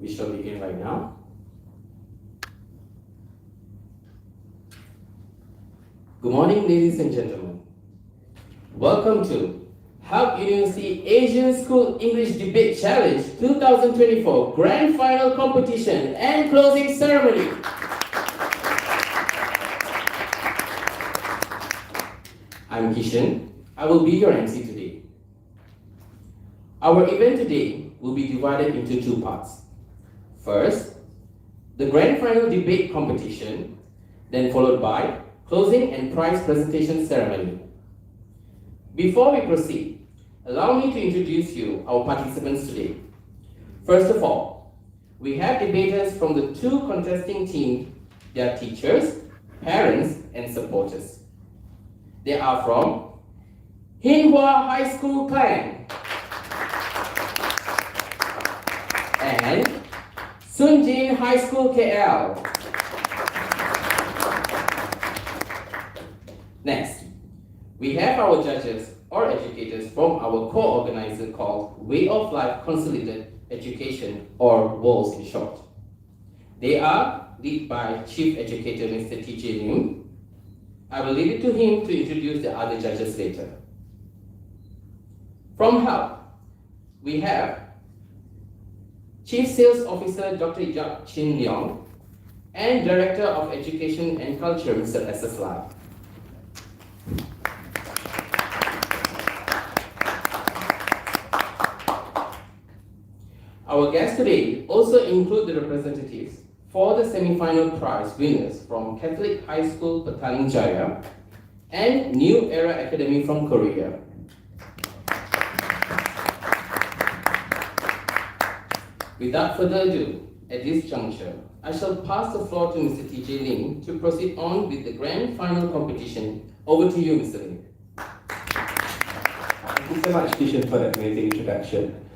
We shall begin right now. Good morning, ladies and gentlemen. Welcome to Hub University Asian School English Debate Challenge 2024 Grand Final Competition and Closing Ceremony. I'm Kishan. I will be your MC today. Our event today will be divided into two parts. First, the Grand Final Debate Competition, then followed by closing and prize presentation ceremony. Before we proceed, allow me to introduce you our participants today. First of all, we have debaters from the two contesting teams, their teachers, parents, and supporters. They are from Hin Hua High School Clan and Tsun Jin High School KL. Next, we have our judges or educators from our co-organizer called Way of Life Consolidated Education, or WOLS in short. They are led by Chief Educator Mr. TJ Lim. I will leave it to him to introduce the other judges later. From HELP, we have Chief Sales Officer Dr. Yap Chin Leong and Director of Education and Culture Mr. SS Lai. Our guests today also include the representatives for the semi-final prize winners from Catholic High School Petaling Jaya and New Era Academy from Korea. Without further ado, at this juncture, I shall pass the floor to Mr. TJ Lim to proceed on with the grand final competition. Over to you, Mr. Lim. Thank you so much, Kishan, for that amazing introduction.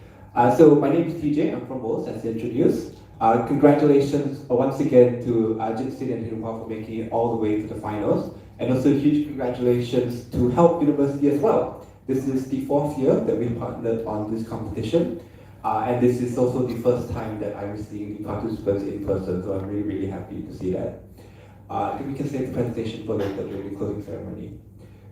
So my name is TJ, I'm from WOLS, as introduced. Congratulations once again to Jitsin and Hin Hua for making it all the way to the finals. And also huge congratulations to HELP University as well. This is the 4th year that we've partnered on this competition. And this is also the first time that I'm seeing the participants in person, so I'm really happy to see that. I think we can save the presentation for later during the closing ceremony.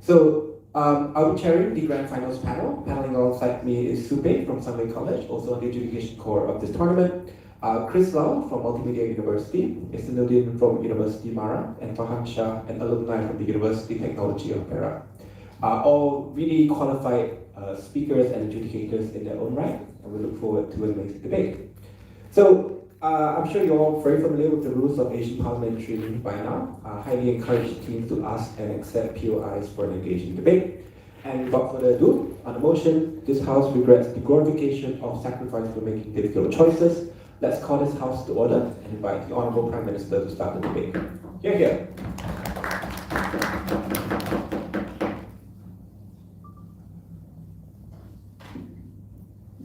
So I'll be chairing the Grand Finals panel. Paneling alongside me is Supe from Sunway College, also on the education core of this tournament. Chris Lau from Multimedia University, Isanuddin from University Mara, and Faham Shah, an alumni from the University Technology of Perak. All really qualified speakers and adjudicators in their own right, and we look forward to an amazing debate. So I'm sure you're all very familiar with the rules of Asian parliamentary by now. Highly encourage teams to ask and accept POIs for an engaging debate. And without further ado, on the motion, this House regrets the glorification of sacrifice for making difficult choices. Let's call this House to order and invite the Honourable Prime Minister to start the debate. Hear, hear.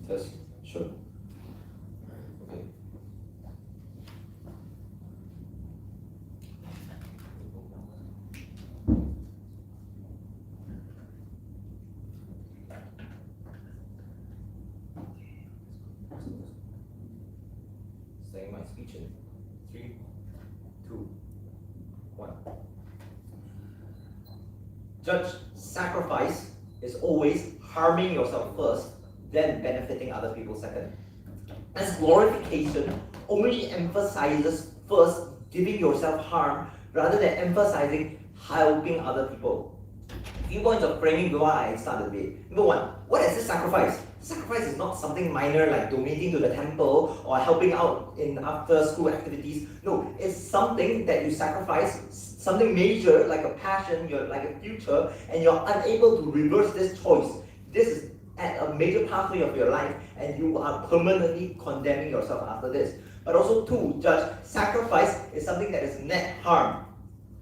Yes, sure. Okay. Saying my speech in 3, 2, 1. Judge, sacrifice is always harming yourself first, then benefiting other people second. As glorification only emphasizes first giving yourself harm rather than emphasizing helping other people. Few points of framing before I start the debate. Number one, what is this sacrifice? Sacrifice is not something minor like donating to the temple or helping out in after school activities. No, it's something that you sacrifice, something major like a passion, like a future, and you're unable to reverse this choice. This is at a major pathway of your life, and you are permanently condemning yourself after this. But also two, judge, sacrifice is something that is net harm.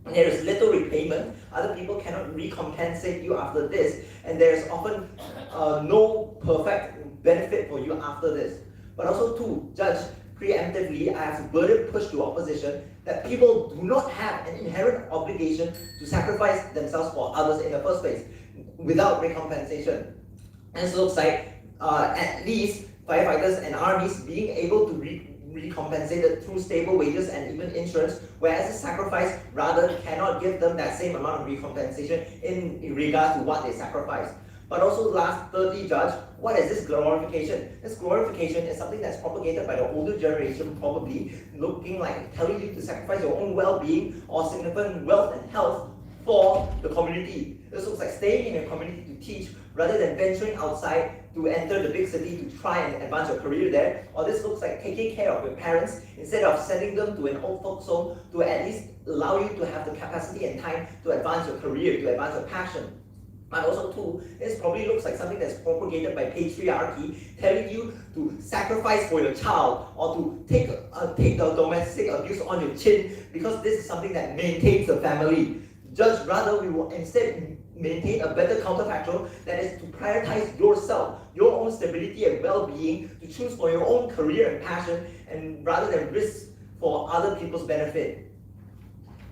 There is little repayment, other people cannot recompensate you after this, and there is often no perfect benefit for you after this. But also two, judge, preemptively, I have to burden push to opposition that people do not have an inherent obligation to sacrifice themselves for others in the first place without recompensation. And so it looks like at least firefighters and armies being able to recompensated through stable wages and even insurance, whereas the sacrifice rather cannot give them that same amount of recompensation in regards to what they sacrifice. But also thirdly, Judge, what is this glorification? This glorification is something that's propagated by the older generation, probably looking like telling you to sacrifice your own well-being or significant wealth and health for the community. This looks like staying in a community to teach rather than venturing outside to enter the big city to try and advance your career there. Or this looks like taking care of your parents instead of sending them to an old folks home to at least allow you to have the capacity and time to advance your career, to advance your passion. And also too, this probably looks like something that's propagated by patriarchy, telling you to sacrifice for your child or to take the domestic abuse on your chin because this is something that maintains the family. Judge, rather we will instead maintain a better counterfactual that is to prioritize yourself, your own stability and well-being, to choose for your own career and passion, and rather than risk for other people's benefit.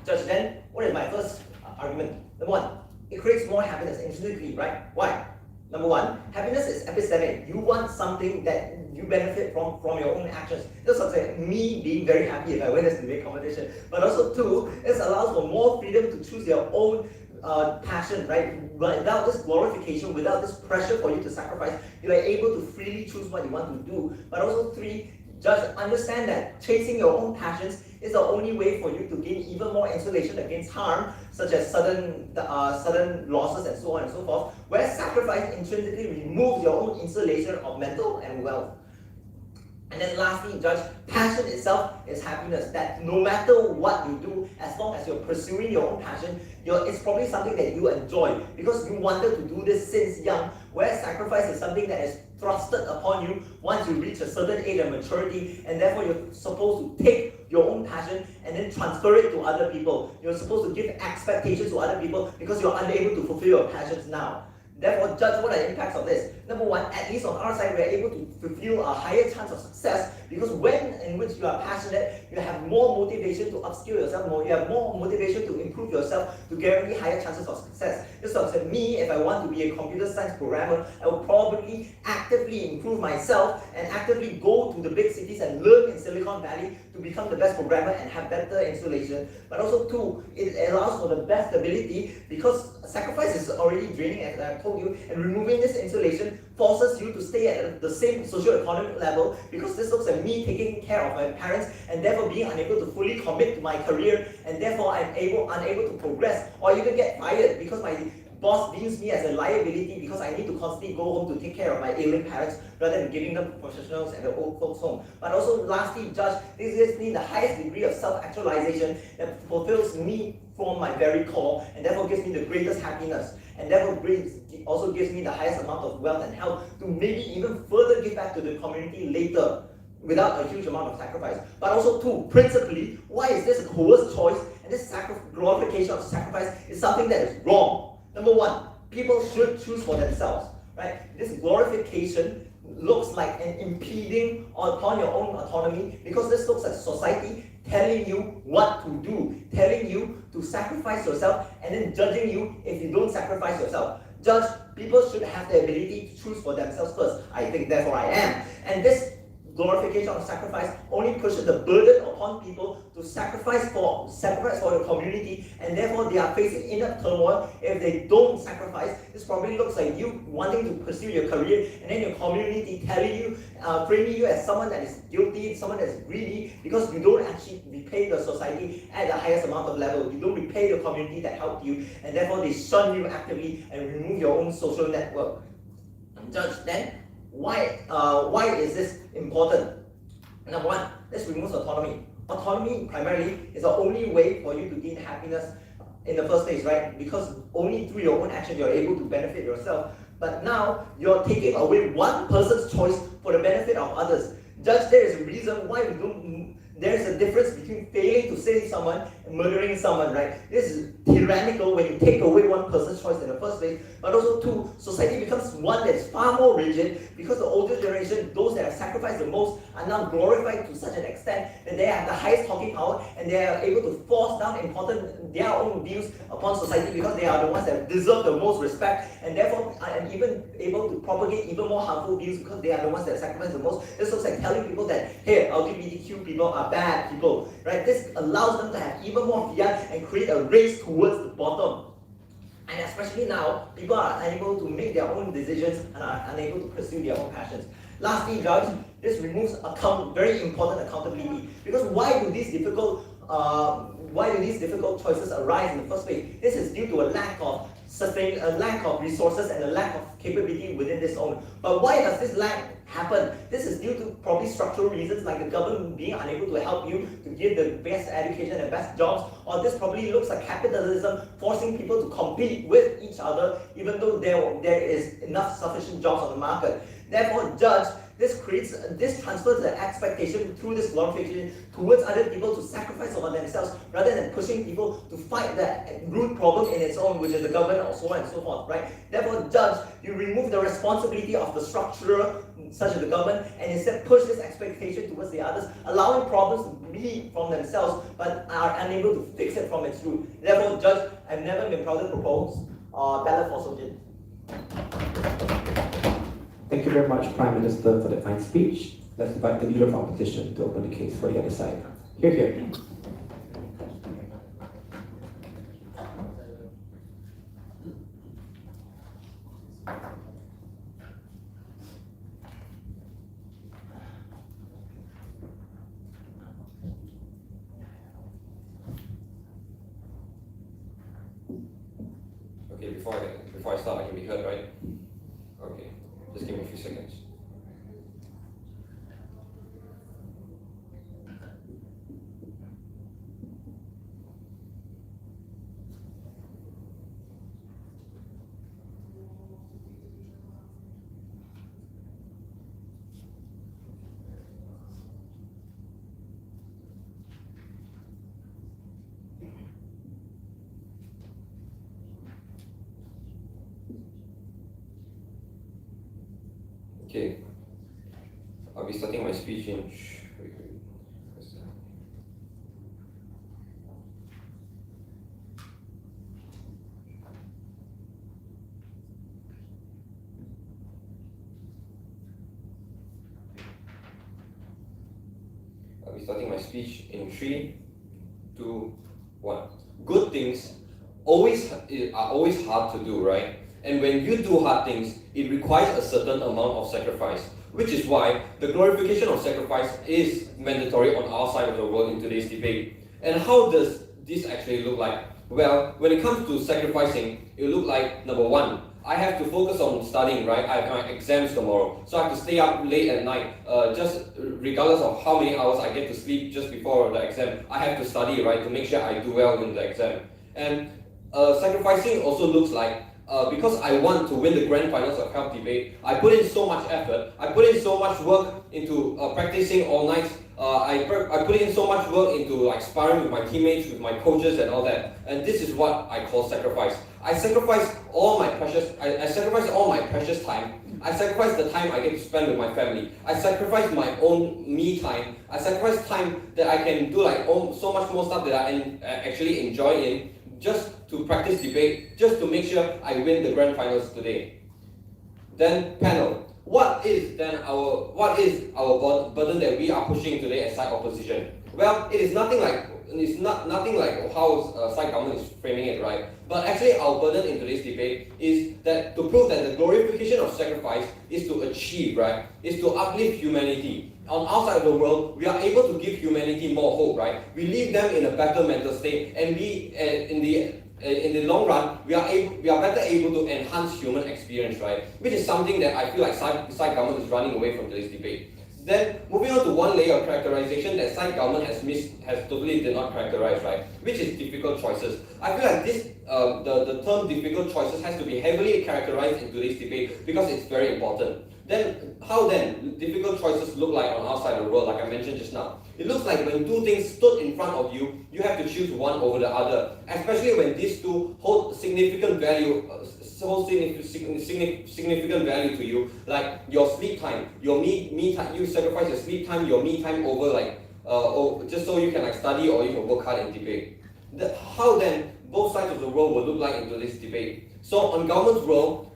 Judge, then, what is my first argument? Number one, it creates more happiness intrinsically, right? Why? Number one, happiness is epistemic. You want something that you benefit from your own actions. This is like me being very happy if I win this debate competition. But also two, it allows for more freedom to choose your own passion, right? Without this glorification, without this pressure for you to sacrifice, you are able to freely choose what you want to do. But also three, just understand that chasing your own passions is the only way for you to gain even more insulation against harm, such as sudden losses and so on and so forth, where sacrifice intrinsically removes your own insulation of mental and wealth. And then lastly, Judge, passion itself is happiness, that no matter what you do, as long as you're pursuing your own passion, it's probably something that you enjoy because you wanted to do this since young, whereas sacrifice is something that is thrusted upon you once you reach a certain age of maturity, and therefore you're supposed to take your own passion and then transfer it to other people. You're supposed to give expectations to other people because you're unable to fulfill your passions now. Therefore, Judge, what are the impacts of this? Number one, at least on our side, we're able to fulfill a higher chance of success because when in which you are passionate, you have more motivation to upskill yourself, you have more motivation to improve yourself to guarantee higher chances of success. Just like me, if I want to be a computer science programmer, I will probably actively improve myself and actively go to the big cities and learn in Silicon Valley to become the best programmer and have better installation. But also two, it allows for the best ability because sacrifice is already draining, as I told you, and removing this insulation forces you to stay at the same socio-economic level because this looks at me taking care of my parents and therefore being unable to fully commit to my career, and therefore I'm unable to progress or even get fired because my boss deems me as a liability because I need to constantly go home to take care of my ailing parents rather than giving them to professionals at the old folks home. But also lastly, Judge, this gives me the highest degree of self-actualization that fulfills me from my very core and therefore gives me the greatest happiness, and therefore also gives me the highest amount of wealth and health to maybe even further give back to the community later without a huge amount of sacrifice. But also too, principally, why is this a coerced choice and this glorification of sacrifice is something that is wrong? Number one, people should choose for themselves, right? This glorification looks like an impeding upon your own autonomy because this looks like society telling you what to do, telling you to sacrifice yourself and then judging you if you don't sacrifice yourself. Judge, people should have the ability to choose for themselves first. I think therefore I am. And this glorification of sacrifice only pushes the burden upon people to sacrifice for the community, and therefore they are facing inner turmoil if they don't sacrifice. This probably looks like you wanting to pursue your career and then your community telling you, framing you as someone that is guilty, someone that is greedy, because you don't actually repay the society at the highest amount of level. You don't repay the community that helped you, and therefore they shun you actively and remove your own social network. Judge, then why is this important? Number one, this removes autonomy. Autonomy primarily is the only way for you to gain happiness in the first place, right? Because only through your own action you're able to benefit yourself. But now you're taking away one person's choice for the benefit of others. Judge, there is a reason why there's a difference between failing to save someone and murdering someone, right? This is tyrannical when you take away one person's choice in the first place, but also two, society becomes one that's far more rigid because the older generation, those that have sacrificed the most, are now glorified to such an extent that they have the highest talking power and they are able to force down their own views upon society because they are the ones that deserve the most respect and therefore are even able to propagate even more harmful views because they are the ones that sacrifice the most. This looks like telling people that, hey, LGBTQ people are bad people, right? This allows them to have even more fear and create a race towards the bottom. And especially now, people are unable to make their own decisions and are unable to pursue their own passions. Lastly, Judge, this removes very important accountability. Because why do these difficult choices arise in the first place? This is due to a lack of resources and a lack of capability within this own. But why does this lack happen? This is due to probably structural reasons like the government being unable to help you to give the best education and best jobs, or this probably looks like capitalism forcing people to compete with each other even though there is enough sufficient jobs on the market. Therefore, Judge, this transfers the expectation through this glorification towards other people to sacrifice over themselves rather than pushing people to fight the root problem in its own, which is the government or so on and so forth, right? Therefore, Judge, you remove the responsibility of the structural, such as the government, and instead push this expectation towards the others, allowing problems to be from themselves but are unable to fix it from its root. Therefore, Judge, I've never been proud to propose ballot for Tsun Jin. Thank you very much, Prime Minister, for that fine speech. Let's invite the Leader of Opposition to open the case for the other side. Hear, hear. Okay, before I start, I can be heard, right? Okay, just give me a few seconds. Okay, I'll be starting my speech in. I'll be starting my speech in 3, 2, 1. Good things are always hard to do, right? And when you do hard things, it requires a certain amount of sacrifice, which is why the glorification of sacrifice is mandatory on our side of the world in today's debate. And how does this actually look like? Well, when it comes to sacrificing, it will look like, number one, I have to focus on studying, right? I have my exams tomorrow, so I have to stay up late at night, just regardless of how many hours I get to sleep just before the exam. I have to study, right, to make sure I do well in the exam. And sacrificing also looks like, because I want to win the grand finals of health debate, I put in so much effort, I put in so much work into practicing all night, I put in so much work into like sparring with my teammates, with my coaches and all that, and this is what I call sacrifice. I sacrifice all my precious time. I sacrifice the time I get to spend with my family. I sacrifice my own me time. I sacrifice time that I can do like so much more stuff that I actually enjoy in, just to practice debate, just to make sure I win the grand finals today. Then panel, what is our burden that we are pushing today as side opposition? Well, it is nothing like how side government is framing it, right? But actually our burden in today's debate is that to prove that the glorification of sacrifice is to achieve, right? Is to uplift humanity. On our side of the world, we are able to give humanity more hope, right? We leave them in a better mental state, and we, in the long run, we are better able to enhance human experience, right? Which is something that I feel like side government is running away from today's debate. Then moving on to one layer of characterization that side government has totally did not characterize, right? Which is difficult choices. I feel like this the term difficult choices has to be heavily characterized in today's debate because it's very important. Then how then difficult choices look like on our side of the world, like I mentioned just now? It looks like when two things stood in front of you, you have to choose one over the other, especially when these two hold significant value, significant value to you, like your sleep time, your me time. You sacrifice your sleep time, your me time over just so you can study or you can work hard and debate. How then both sides of the world will look like into this debate? So on government's role,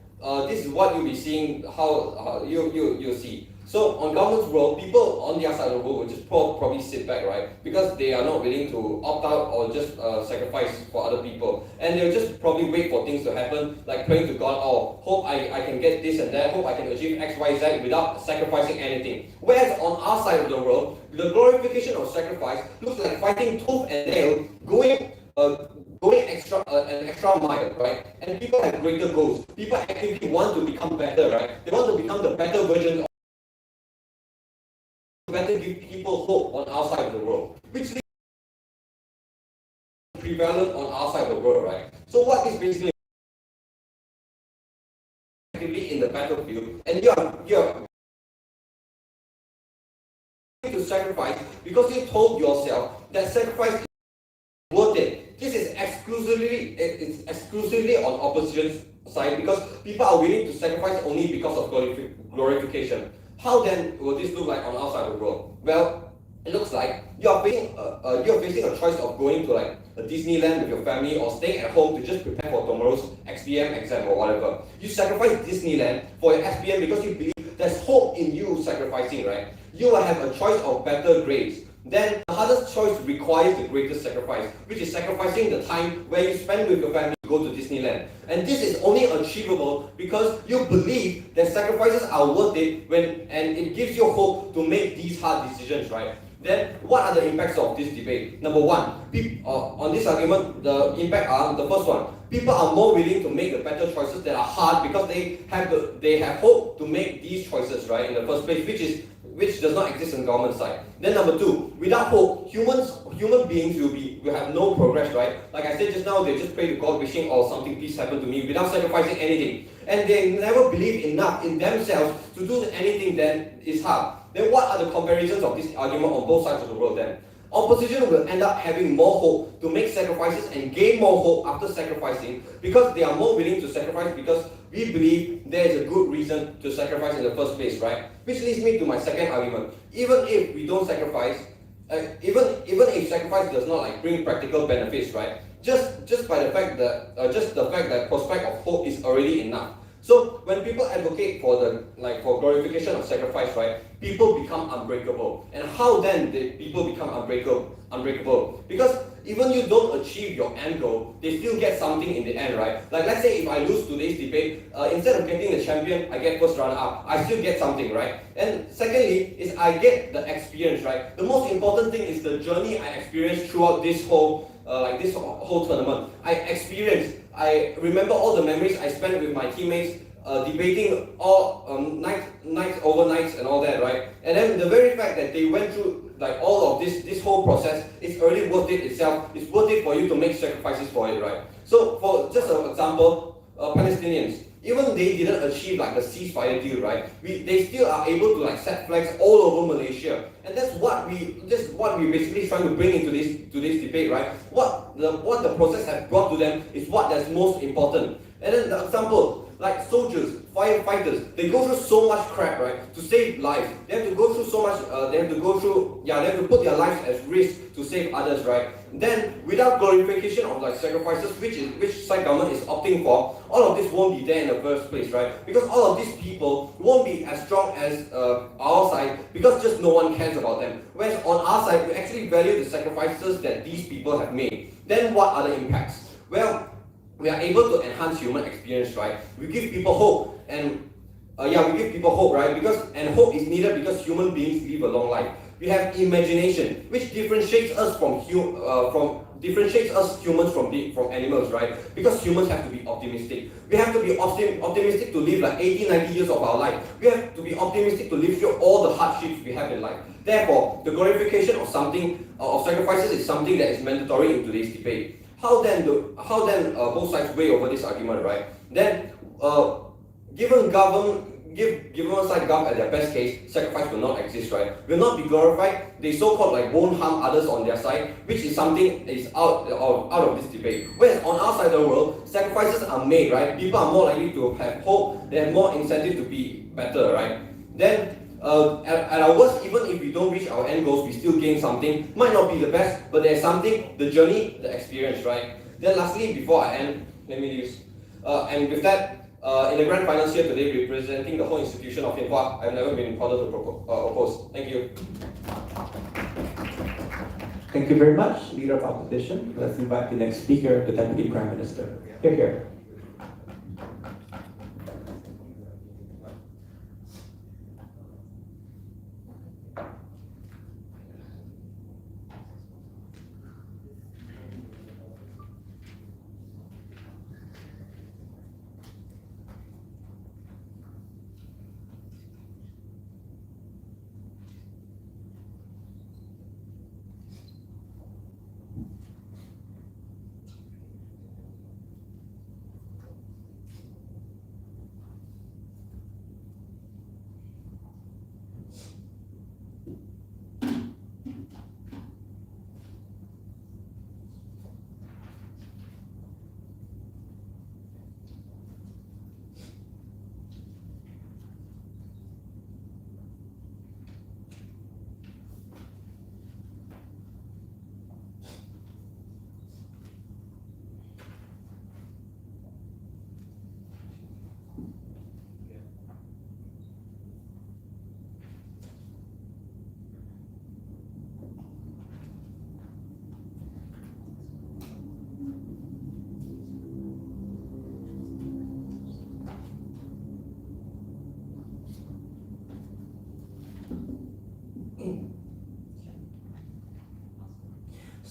this is what you'll be seeing. How you'll see. So on government's role, people on their side of the world will just probably sit back, right? Because they are not willing to opt out or just sacrifice for other people, and they'll just probably wait for things to happen, like praying to God, oh, hope I can get this and that, hope I can achieve X, Y, Z without sacrificing anything. Whereas on our side of the world, the glorification of sacrifice looks like fighting tooth and nail, going an extra mile, right? And people have greater goals. People actively want to become better, right? They want to become the better version of better give people hope on our side of the world, which is prevalent on our side of the world, right? So what is basically actively in the battlefield, and you're to sacrifice because you told yourself that sacrifice is worth it. This is exclusively on opposition's side because people are willing to sacrifice only because of glorification. How then will this look like on our side of the world? Well, it looks like you're facing a choice of going to like a Disneyland with your family or staying at home to just prepare for tomorrow's XPM exam or whatever. You sacrifice Disneyland for your XPM because you believe there's hope in you sacrificing, right? You will have a choice of better grades. Then the hardest choice requires the greatest sacrifice, which is sacrificing the time where you spend with your family to go to Disneyland. And this is only achievable because you believe that sacrifices are worth it and it gives you hope to make these hard decisions, right? Then what are the impacts of this debate? Number one, on this argument, the impact are the first one. People are more willing to make the better choices that are hard because they have hope to make these choices, right, in the first place, which does not exist on the government side. Then number two, without hope, human beings will have no progress, right? Like I said just now, they just pray to God wishing or something please happen to me without sacrificing anything. And they never believe enough in themselves to do anything that is hard. Then what are the comparisons of this argument on both sides of the world then? Opposition will end up having more hope to make sacrifices and gain more hope after sacrificing because they are more willing to sacrifice because we believe there is a good reason to sacrifice in the first place, right? Which leads me to my second argument. Even if we don't sacrifice, even if sacrifice does not like bring practical benefits, right? Just by the fact that prospect of hope is already enough. So when people advocate for glorification of sacrifice, right, people become unbreakable. And how then do people become unbreakable? Because even you don't achieve your end goal, they still get something in the end, right? Like let's say if I lose today's debate, instead of getting the champion, I get first runner up. I still get something, right? And secondly, is I get the experience, right? The most important thing is the journey I experienced throughout this whole tournament. I remember all the memories I spent with my teammates, debating all overnights and all that, right? And then the very fact that they went through like all of this whole process is already worth it itself. It's worth it for you to make sacrifices for it, right? So for just an example, Palestinians, even they didn't achieve like the ceasefire deal, right? They still are able to like set flags all over Malaysia, and that's what we basically trying to bring into this debate, right? What the process has brought to them is what that's most important. And then the example, like soldiers, firefighters, they go through so much crap, right, to save lives. They have to go through so much. They have to put their lives at risk to save others, right? Then without glorification of like sacrifices, which side government is opting for, all of this won't be there in the first place, right? Because all of these people won't be as strong as our side because just no one cares about them. Whereas on our side, we actually value the sacrifices that these people have made. Then what are the impacts? Well, we are able to enhance human experience, right? We give people hope, and we give people hope, right? And hope is needed because human beings live a long life. We have imagination, which differentiates us humans from animals, right? Because humans have to be optimistic. We have to be optimistic to live like 80, 90 years of our life. We have to be optimistic to live through all the hardships we have in life. Therefore, the glorification of sacrifices is something that is mandatory in today's debate. How then both sides weigh over this argument, right? Then, given give one side gulp at their best case, sacrifice will not exist, right? Will not be glorified. They so-called like won't harm others on their side, which is something that is out of this debate. Whereas on our side of the world, sacrifices are made, right? People are more likely to have hope, they have more incentive to be better, right? Then at our worst, even if we don't reach our end goals, we still gain something. Might not be the best, but there's something, the journey, the experience, right? Then lastly, before I end, let me use, and with that, in the grand finals here today, representing the whole institution of Hin Hua, I've never been prouder to oppose. Thank you. Thank you very much, Leader of Opposition. Let's invite the next speaker, the Deputy Prime Minister. Here.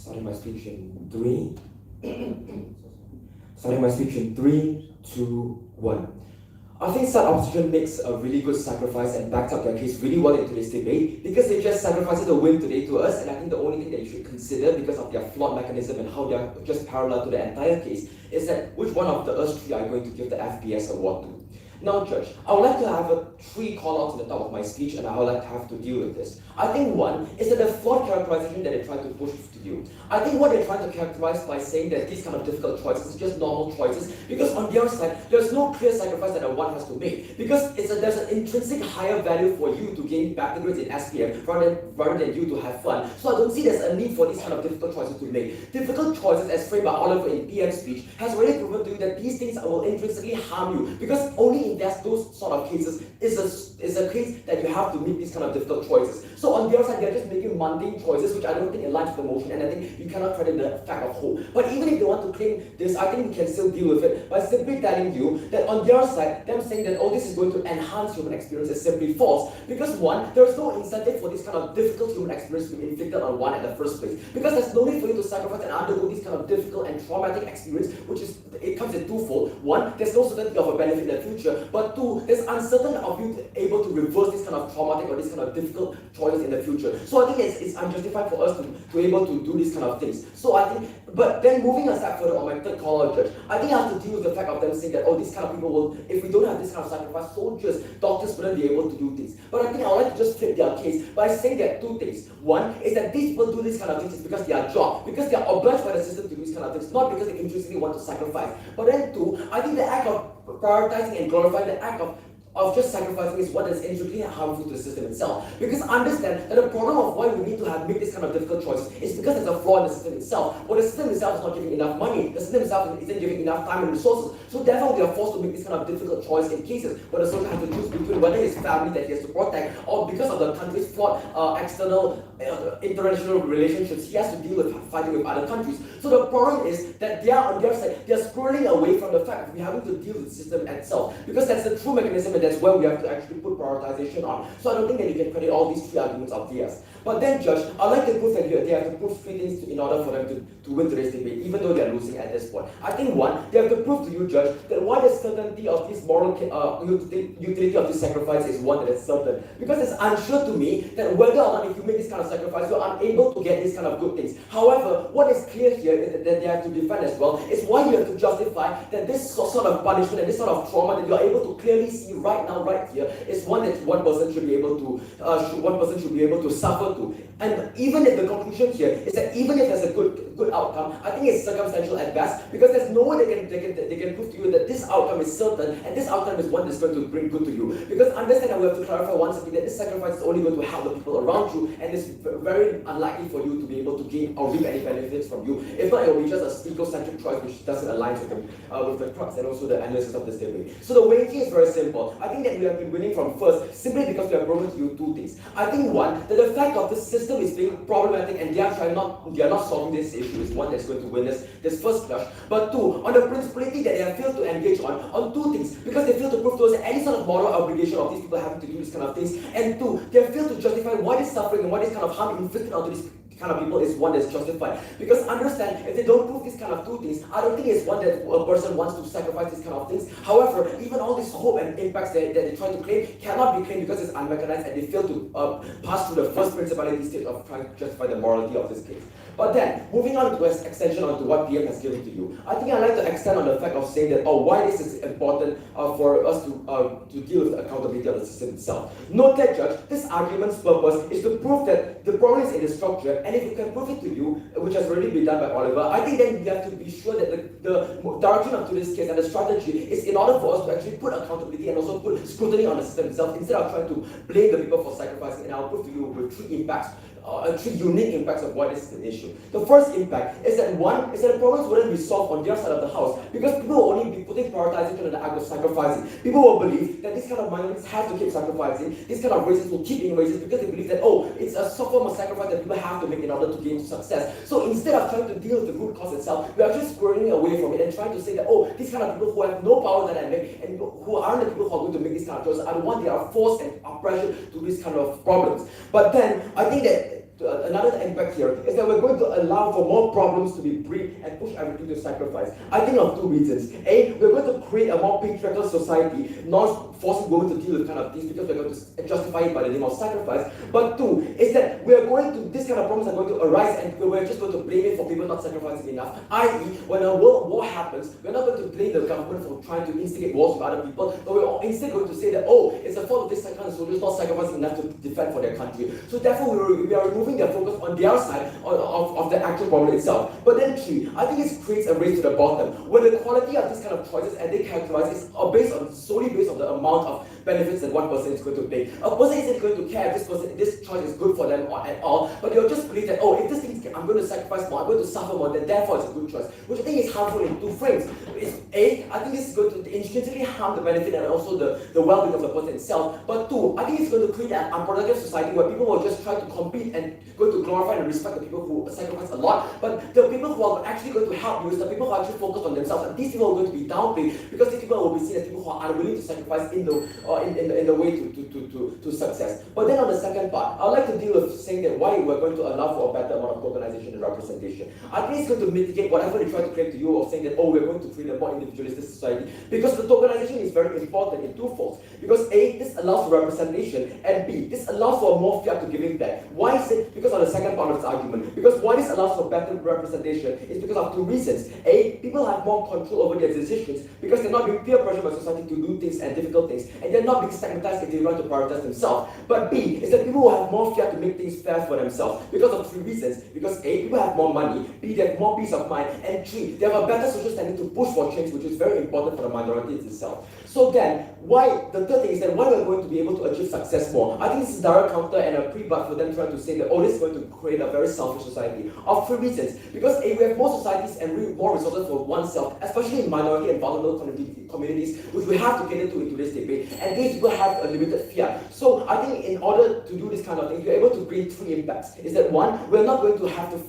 Starting my speech in three, two, one. I think some opposition makes a really good sacrifice and backs up their case really well in today's debate because they just sacrificed the win today to us, and I think the only thing that you should consider because of their flawed mechanism and how they're just parallel to the entire case is that which one of the us three are you going to give the FPS award to? Now, Judge, I would like to have three call-outs at the top of my speech, and I would like to have to deal with this. I think one is that the flawed characterization that they try to push to you. I think what they're trying to characterize by saying that these kind of difficult choices is just normal choices, because on their side, there's no clear sacrifice that one has to make, because there's an intrinsic higher value for you to gain battle grades in SPF rather than you to have fun. So I don't see there's a need for these kind of difficult choices to make. Difficult choices, as framed by Oliver in PM speech, has already proven to you that these things will intrinsically harm you, because only in those sort of cases is a case that you have to make these kind of difficult choices. So on their side, they're just making mundane choices, which I don't think aligns with the motion, and I think you cannot credit the fact of hope. But even if they want to claim this, I think we can still deal with it by simply telling you that on their side, them saying that, oh, this is going to enhance human experience is simply false. Because one, there's no incentive for this kind of difficult human experience to be inflicted on one in the first place. Because there's no need for you to sacrifice and undergo this kind of difficult and traumatic experience, which is, it comes in twofold. One, there's no certainty of a benefit in the future, but two, there's uncertainty of you able to reverse this kind of traumatic or this kind of difficult choices in the future. So I think it's unjustified for us to be able to do these kind of things. So I think, but then moving a step further on my third call out, Judge, I think I have to deal with the fact of them saying that, oh, these kind of people will, if we don't have this kind of sacrifice, soldiers, doctors wouldn't be able to do things. But I think I would like to just flip their case by saying that two things. One is that these people do these kind of things because they are job, because they are obliged by the system to do these kind of things, not because they intrinsically want to sacrifice. But then two, I think the act of prioritizing and glorifying the act of just sacrificing is what is intrinsically harmful to the system itself. Because understand that the problem of why we need to make this kind of difficult choices is because there's a flaw in the system itself. But the system itself is not giving enough money. The system itself isn't giving enough time and resources. So therefore, they are forced to make this kind of difficult choice in cases where the soldier has to choose between whether his family that he has to protect or because of the country's flawed external international relationships, he has to deal with fighting with other countries. So the problem is that they are on their side, they are scrolling away from the fact that we having to deal with the system itself. Because that's the true mechanism, and that's where we have to actually put prioritization on. So I don't think that you can credit all these three arguments of theirs. But then, Judge, I'd like to prove that they have to prove three things in order for them to win today's debate, even though they are losing at this point. I think one, they have to prove to you, Judge, that why the certainty of this moral utility of this sacrifice is one that is certain. Because it's unsure to me that whether or not if you make this kind of of sacrifice, you're unable to get these kind of good things. However, what is clear here is that they have to defend as well, is why you have to justify that this sort of punishment and this sort of trauma that you're able to clearly see right now, right here, is one that one person should be able to suffer to. And even if the conclusion here is that even if there's a good outcome, I think it's circumstantial at best, because there's no way they can prove to you that this outcome is certain and this outcome is one that's going to bring good to you. Because understand that we have to clarify once again that this sacrifice is only going to help the people around you, and it's very unlikely for you to be able to gain or reap any benefits from you. If not, it will be just a egocentric choice which doesn't align with the crux and also the analysis of this debate. So the weighting is very simple. I think that we have been winning from first simply because we have proven to you two things. I think one, that the fact of the system is being problematic and they are not solving this issue is one that's going to win this first clash. But two, on the principality that they have failed to engage on two things, because they failed to prove to us any sort of moral obligation of these people having to do these kind of things, and two, they have failed to justify what is suffering and what is kind of harm inflicted onto these kind of people is one that's justified. Because understand, if they don't prove these kind of two things, I don't think it's one that a person wants to sacrifice these kind of things. However, even all this hope and impacts that they try to claim cannot be claimed because it's unmechanized and they fail to pass through the first principality stage of trying to justify the morality of this case. But then, moving on to an extension onto what PM has given to you, I think I'd like to extend on the fact of saying that, why this is important for us to deal with the accountability of the system itself. Note that, Judge, this argument's purpose is to prove that the problem is in the structure, and if we can prove it to you, which has already been done by Oliver, I think then we have to be sure that the direction of today's case and the strategy is in order for us to actually put accountability and also put scrutiny on the system itself, instead of trying to blame the people for sacrificing. And I'll prove to you with three unique impacts of why this is an issue. The first impact is that the problems wouldn't be solved on their side of the house, because people will only be putting prioritization on the act of sacrificing. People will believe that these kind of minorities have to keep sacrificing, these kind of races will keep being racist because they believe that, it's a form of sacrifice that people have to make in order to gain success. So instead of trying to deal with the root cause itself, we are just squirreling away from it and trying to say that, these kind of people who have no power dynamic and who aren't the people who are going to make these kind of choices are the ones that are forced and are pressured to these kind of problems. But then, I think that another impact here is that we're going to allow for more problems to be breed and push everything to sacrifice. I think of two reasons. A, we're going to create a more patriarchal society, not forcing women to deal with kind of things because we're going to justify it by the name of sacrifice. But two, is that these kind of problems are going to arise and we're just going to blame it for people not sacrificing enough. I.e., when a world war happens, we're not going to blame the government for trying to instigate wars with other people, but we're instead going to say that, it's the fault of this kind of soldiers not sacrificing enough to defend for their country. So therefore, we are removing their focus on their side of the actual problem itself. But then three, I think it creates a race to the bottom, where the quality of these kind of choices and they characterize is solely based on the amount of benefits that one person is going to take. A person isn't going to care if this choice is good for them at all, but they'll just believe that, if this thing I'm going to sacrifice more, I'm going to suffer more, then therefore it's a good choice, which I think is harmful in two frames. I think this is going to intrinsically harm the benefit and also the well-being of the person itself. But two, I think it's going to create an unproductive society where people will just try to compete and going to glorify and respect the people who sacrifice a lot, but the people who are actually going to help you is the people who are actually focused on themselves, and these people are going to be downplayed because these people will be seen as people who are unwilling to sacrifice in the way to success. But then on the second part, I would like to deal with saying that why we're going to allow for a better amount of tokenization and representation. I think it's going to mitigate whatever they try to claim to you of saying that, we're going to create a more individualistic society, because the tokenization is very important in two folds. Because A, this allows for representation, and B, this allows for more fiat to giving back. Why is it? Because on the second part of this argument, because why this allows for better representation is because of two reasons. A, people have more control over their decisions because they're not being peer pressured by society to do things and difficult things, and they're not being stigmatized if they want to prioritize themselves. But B, is that people will have more fiat to make things fair for themselves because of three reasons. Because A, people have more money, B, they have more peace of mind, and three, they have a better social standing to push for change, which is very important for the minority itself. So then, the third thing is that why we're going to be able to achieve success more. I think this is a direct counter and a pre-buck for them trying to say that, this is going to create a very selfish society. Of three reasons. Because A, we have more societies and more resources for oneself, especially in minority and vulnerable communities, which we have to cater to in today's debate, and these people have a limited fiat. So I think in order to do this kind of thing, we're able to bring three impacts. Is that one, we're not going to have to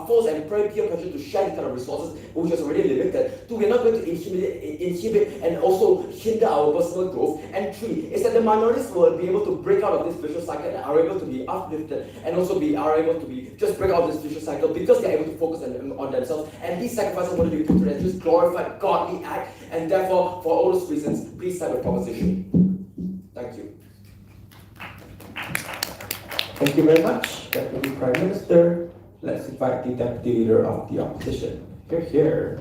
force and peer pressure to share these kind of resources, which is already limited. Two, we're not going to inhibit and also hinder our personal growth. And three, is that the minorities will be able to break out of this vicious cycle and are able to be uplifted and also are able to be just break out of this vicious cycle because they're able to focus on themselves. And these sacrifices want to be put to them, just glorified, godly act. And therefore, for all those reasons, please sign the proposition. Thank you. Thank you very much, Deputy Prime Minister. Let's invite the Deputy Leader of the Opposition. Here.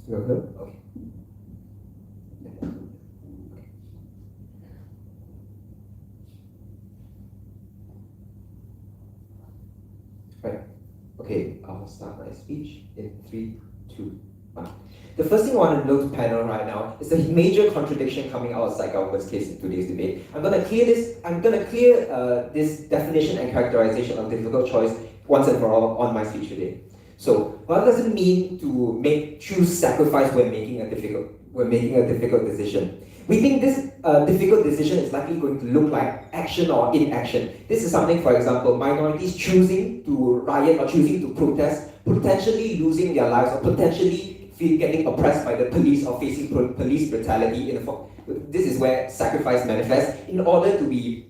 You're good? Okay. Right. Okay, I'll start my speech in 3, 2, 1. The first thing I want to note to panel right now is the major contradiction coming outside government's case in today's debate. I'm going to clear this definition and characterization of difficult choice once and for all on my speech today. So, what does it mean to choose sacrifice when making a difficult decision? We think this difficult decision is likely going to look like action or inaction. This is something, for example, minorities choosing to riot or choosing to protest, potentially losing their lives or potentially getting oppressed by the police or facing police brutality. This is where sacrifice manifests in order to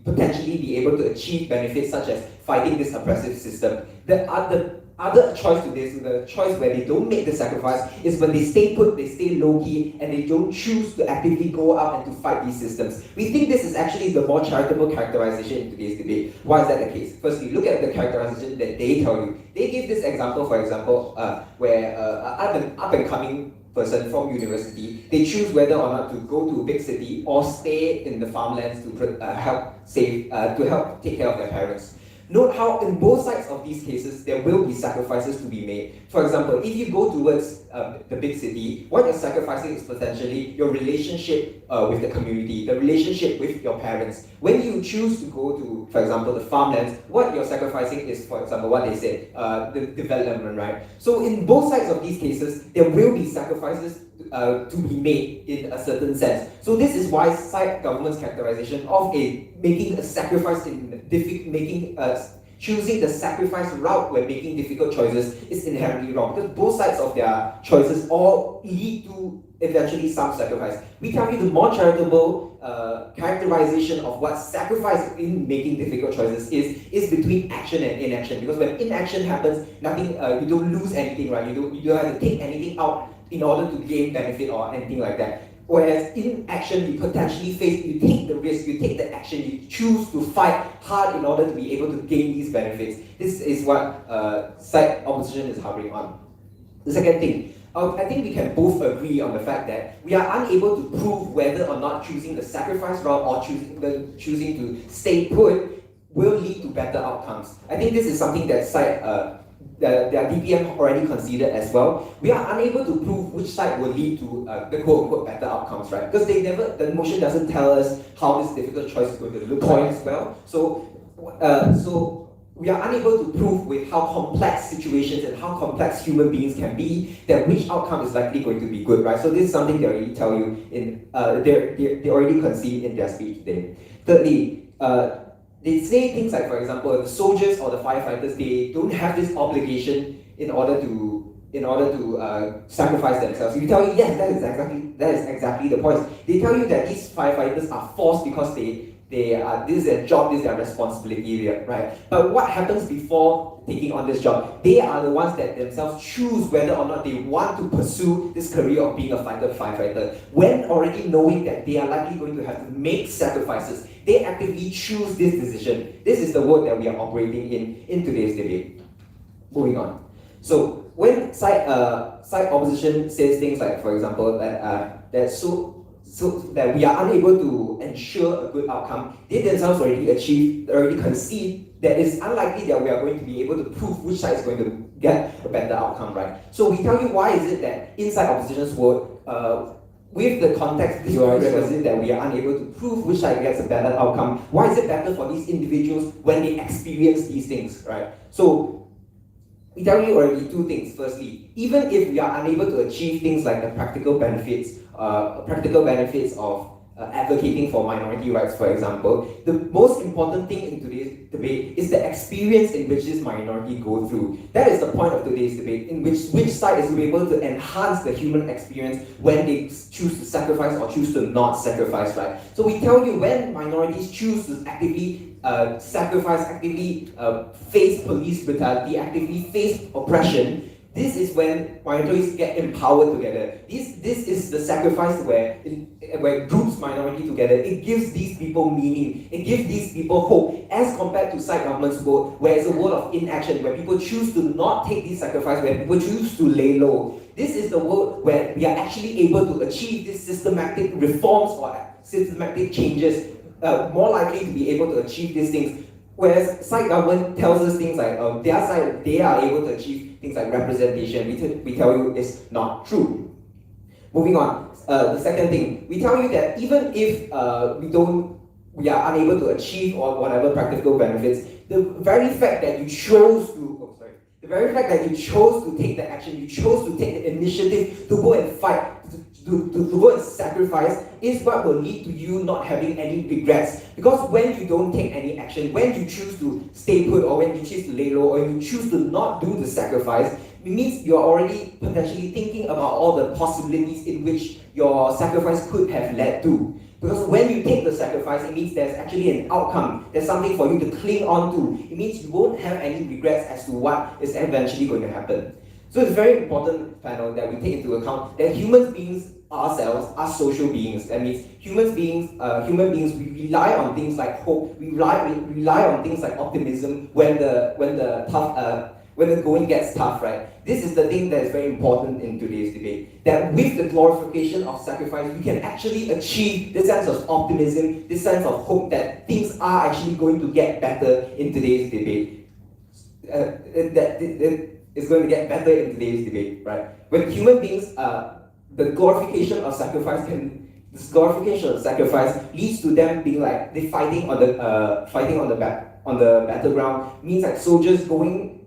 potentially be able to achieve benefits such as fighting this oppressive system. The other choice to this, the choice where they don't make the sacrifice, is when they stay put, they stay low-key, and they don't choose to actively go out and to fight these systems. We think this is actually the more charitable characterization in today's debate. Why is that the case? Firstly, look at the characterization that they tell you. They give this example, for example, where an up-and-coming person from university, they choose whether or not to go to a big city or stay in the farmlands to help take care of their parents. Note how in both sides of these cases, there will be sacrifices to be made. For example, if you go towards the big city, what you're sacrificing is potentially your relationship with the community, the relationship with your parents. When you choose to go to, for example, the farmlands, what you're sacrificing is, for example, what they said, the development, right? So in both sides of these cases, there will be sacrifices to be made in a certain sense. So this is why side government's characterization of making a sacrifice choosing the sacrifice route when making difficult choices is inherently wrong, because both sides of their choices all lead to eventually some sacrifice. We tell you the more charitable characterization of what sacrifice in making difficult choices is between action and inaction, because when inaction happens, nothing, you don't lose anything, right? You don't have to take anything out in order to gain benefit or anything like that. Whereas in action, you potentially you take the risk, you take the action, you choose to fight hard in order to be able to gain these benefits. This is what side opposition is harboring on. The second thing, I think we can both agree on the fact that we are unable to prove whether or not choosing the sacrifice route or choosing to stay put will lead to better outcomes. I think this is something that their DPM already considered as well. We are unable to prove which side will lead to the quote-unquote better outcomes, right? Because the motion doesn't tell us how this difficult choice is going to look like as well. So we are unable to prove with how complex situations and how complex human beings can be that which outcome is likely going to be good, right? So this is something they already tell you in they already concede in their speech today. Thirdly, they say things like, for example, the soldiers or the firefighters, they don't have this obligation in order to sacrifice themselves. You tell you, yes, that is exactly the point. They tell you that these firefighters are forced because this is their job, this is their responsibility, right? But what happens before taking on this job? They are the ones that themselves choose whether or not they want to pursue this career of being a firefighter. When already knowing that they are likely going to have to make sacrifices, they actively choose this decision. This is the world that we are operating in today's debate. Moving on. So when side opposition says things like, for example, that we are unable to ensure a good outcome, they themselves already concede that it's unlikely that we are going to be able to prove which side is going to get a better outcome, right? So we tell you why is it that inside opposition's vote, with the context, this represents that we are unable to prove which side gets a better outcome. Why is it better for these individuals when they experience these things, right? So we tell you already two things. Firstly, even if we are unable to achieve things like the practical benefits of advocating for minority rights, for example, the most important thing in today's debate is the experience in which this minority go through. That is the point of today's debate, in which side is able to enhance the human experience when they choose to sacrifice or choose to not sacrifice, right? So we tell you when minorities choose to actively sacrifice, actively face police brutality, actively face oppression, this is when minorities get empowered together. This is the sacrifice where groups minority together. It gives these people meaning. It gives these people hope, as compared to side government's vote, where it's a vote of inaction, where people choose to not take this sacrifice, where people choose to lay low. This is the vote where we are actually able to achieve these systematic reforms or systematic changes, more likely to be able to achieve these things. Whereas side government tells us things like their side, they are able to achieve things like representation. We tell you it's not true. Moving on, the second thing, we tell you that even if we are unable to achieve or whatever practical benefits, the very fact that you chose to take the action, you chose to take the initiative to go and fight, to go and sacrifice, is what will lead to you not having any regrets. Because when you don't take any action, when you choose to stay put, or when you choose to lay low, or you choose to not do the sacrifice, it means you're already potentially thinking about all the possibilities in which your sacrifice could have led to. Because when you take the sacrifice, it means there's actually an outcome. There's something for you to cling on to. It means you won't have any regrets as to what is eventually going to happen. So it's very important, panel, that we take into account that human beings ourselves are social beings. That means human beings, we rely on things like hope. We rely on things like optimism when the going gets tough, right? This is the thing that is very important in today's debate. That with the glorification of sacrifice, we can actually achieve this sense of optimism, this sense of hope that things are actually going to get better in today's debate. It's going to get better in today's debate, right? When human beings, the glorification of sacrifice leads to them being like they fighting on the battleground, means like soldiers going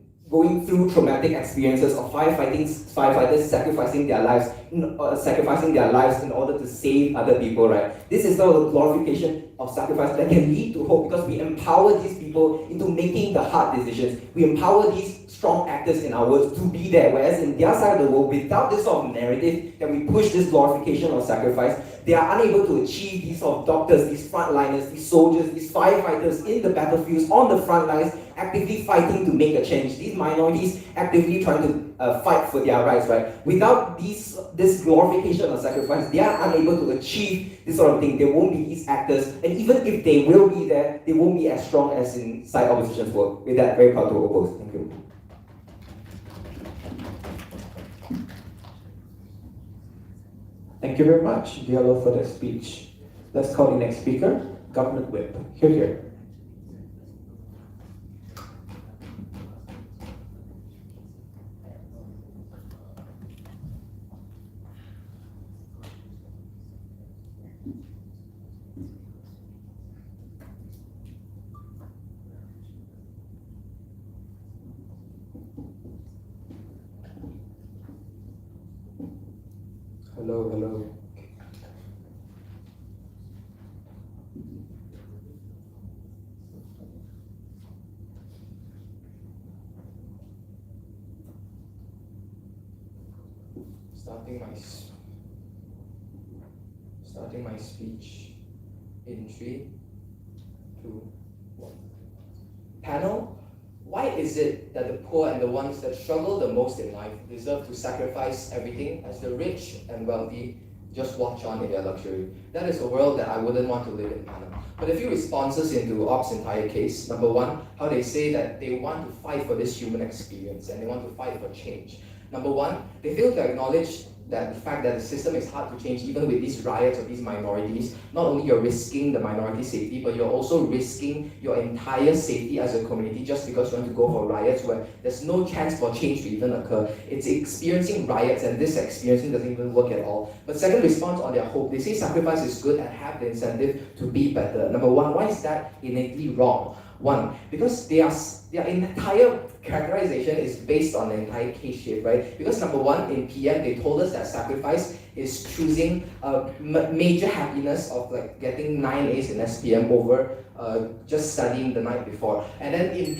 through traumatic experiences, of firefighters sacrificing their lives in order to save other people, right? This is now the glorification of sacrifice that can lead to hope, because we empower these people into making the hard decisions. We empower these strong actors in our world to be there, whereas in their side of the world, without this sort of narrative that we push this glorification of sacrifice, they are unable to achieve these sort of doctors, these frontliners, these soldiers, these firefighters in the battlefields, on the front lines, actively fighting to make a change. These minorities actively trying to fight for their rights, right? Without this glorification of sacrifice, they are unable to achieve this sort of thing. There won't be these actors, and even if they will be there, they won't be as strong as in side opposition's work. With that, very proud to oppose. Thank you. Thank you very much, Diallo, for that speech. Let's call the next speaker, Government Whip. Hear, hear. Hello, hello. Starting my speech in 3, 2, 1. Panel, why is it that the poor and the ones that struggle the most in life deserve to sacrifice everything as the rich and wealthy just watch on in their luxury? That is a world that I wouldn't want to live in, panel. But a few responses into Ops' entire case. Number one, how they say that they want to fight for this human experience and they want to fight for change. Number one, they fail to acknowledge that the fact that the system is hard to change even with these riots of these minorities. Not only you're risking the minority safety, but you're also risking your entire safety as a community just because you want to go for riots where there's no chance for change to even occur. It's experiencing riots, and this experiencing doesn't even work at all. But second response on their hope, they say sacrifice is good and have the incentive to be better. Number one, why is that innately wrong? One, because their entire characterization is based on the entire case shift, right? Because number one, in PM, they told us that sacrifice is choosing a major happiness of like getting 9 A's in SPM over just studying the night before. And then in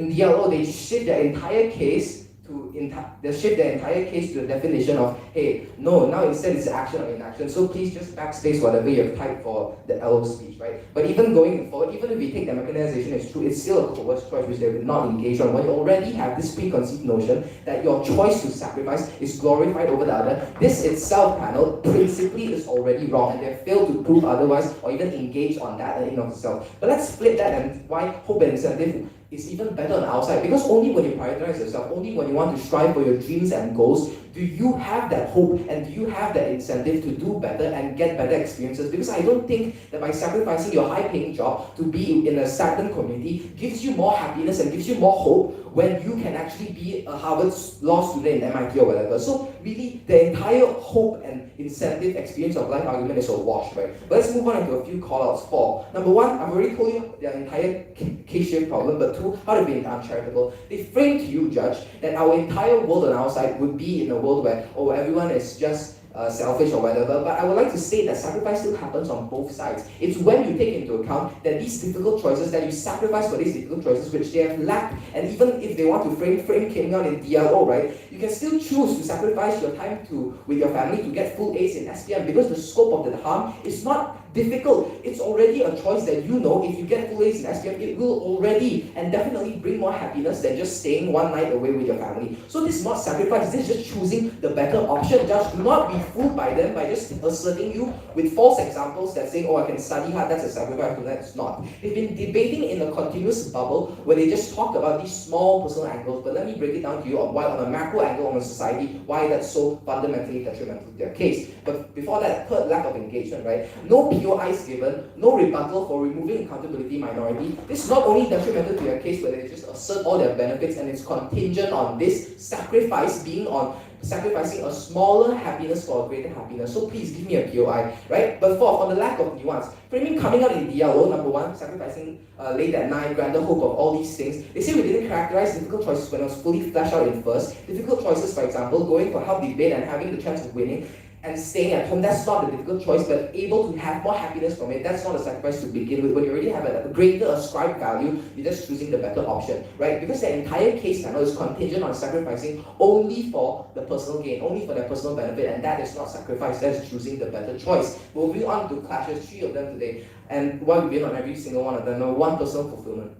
DLO, they shift their entire case to the definition of, hey, no, now instead it's action or inaction. So please just backspace whatever you have typed for the LO speech, right? But even going forward, even if we take that mechanization is true, it's still a coerced choice which they will not engage on. When you already have this preconceived notion that your choice to sacrifice is glorified over the other, this itself, panel, principally is already wrong, and they failed to prove otherwise or even engage on that in of itself. But let's flip that and why hope and incentive is even better on the outside, because only when you prioritize yourself, only when you want to strive for your dreams and goals, do you have that hope and do you have that incentive to do better and get better experiences. Because I don't think that by sacrificing your high-paying job to be in a stagnant community gives you more happiness and gives you more hope when you can actually be a Harvard law student in MIT or whatever. So really, the entire hope and incentive experience of life argument is a wash, right? But let's move on into a few call-outs. For number one, I've already told you the entire case-shift problem, but two, how to be uncharitable. They frame to you, Judge, that our entire world on our side would be in a world where, oh, everyone is just selfish or whatever, but I would like to say that sacrifice still happens on both sides. It's when you take into account that these difficult choices, that you sacrifice for these difficult choices which they have lacked, and even if they want to frame coming out in DLO, right, you can still choose to sacrifice your time with your family to get full A's in SPM, because the scope of the harm is not difficult. It's already a choice that you know if you get full A's in SPM, it will already and definitely bring more happiness than just staying one night away with your family. So this is not sacrifice, this is just choosing the better option. Just do not be fooled by them by just asserting you with false examples that say, oh, I can study hard, that's a sacrifice. No, that's not. They've been debating in a continuous bubble where they just talk about these small personal angles, but let me break it down to you on why, on a macro angle on a society, why that's so fundamentally detrimental to their case. But before that, third, lack of engagement, right? No POIs given, no rebuttal for removing accountability minority. This is not only detrimental to their case, but they just assert all their benefits, and it's contingent on this sacrifice being on sacrificing a smaller happiness for a greater happiness. So please give me a POI, right? But for the lack of nuance, framing coming out in DLO, number one, sacrificing late at night, grander hope of all these things. They say we didn't characterize difficult choices when it was fully fleshed out in first. Difficult choices, for example, going for help debate and having the chance of winning, and staying at home, that's not a difficult choice, but able to have more happiness from it, that's not a sacrifice to begin with. When you already have a greater ascribed value, you're just choosing the better option, right? Because the entire case panel is contingent on sacrificing only for the personal gain, only for their personal benefit, and that is not sacrifice, that's choosing the better choice. Moving on to clashes, 3 of them today, and while we win on every single one of them, number one, personal fulfillment.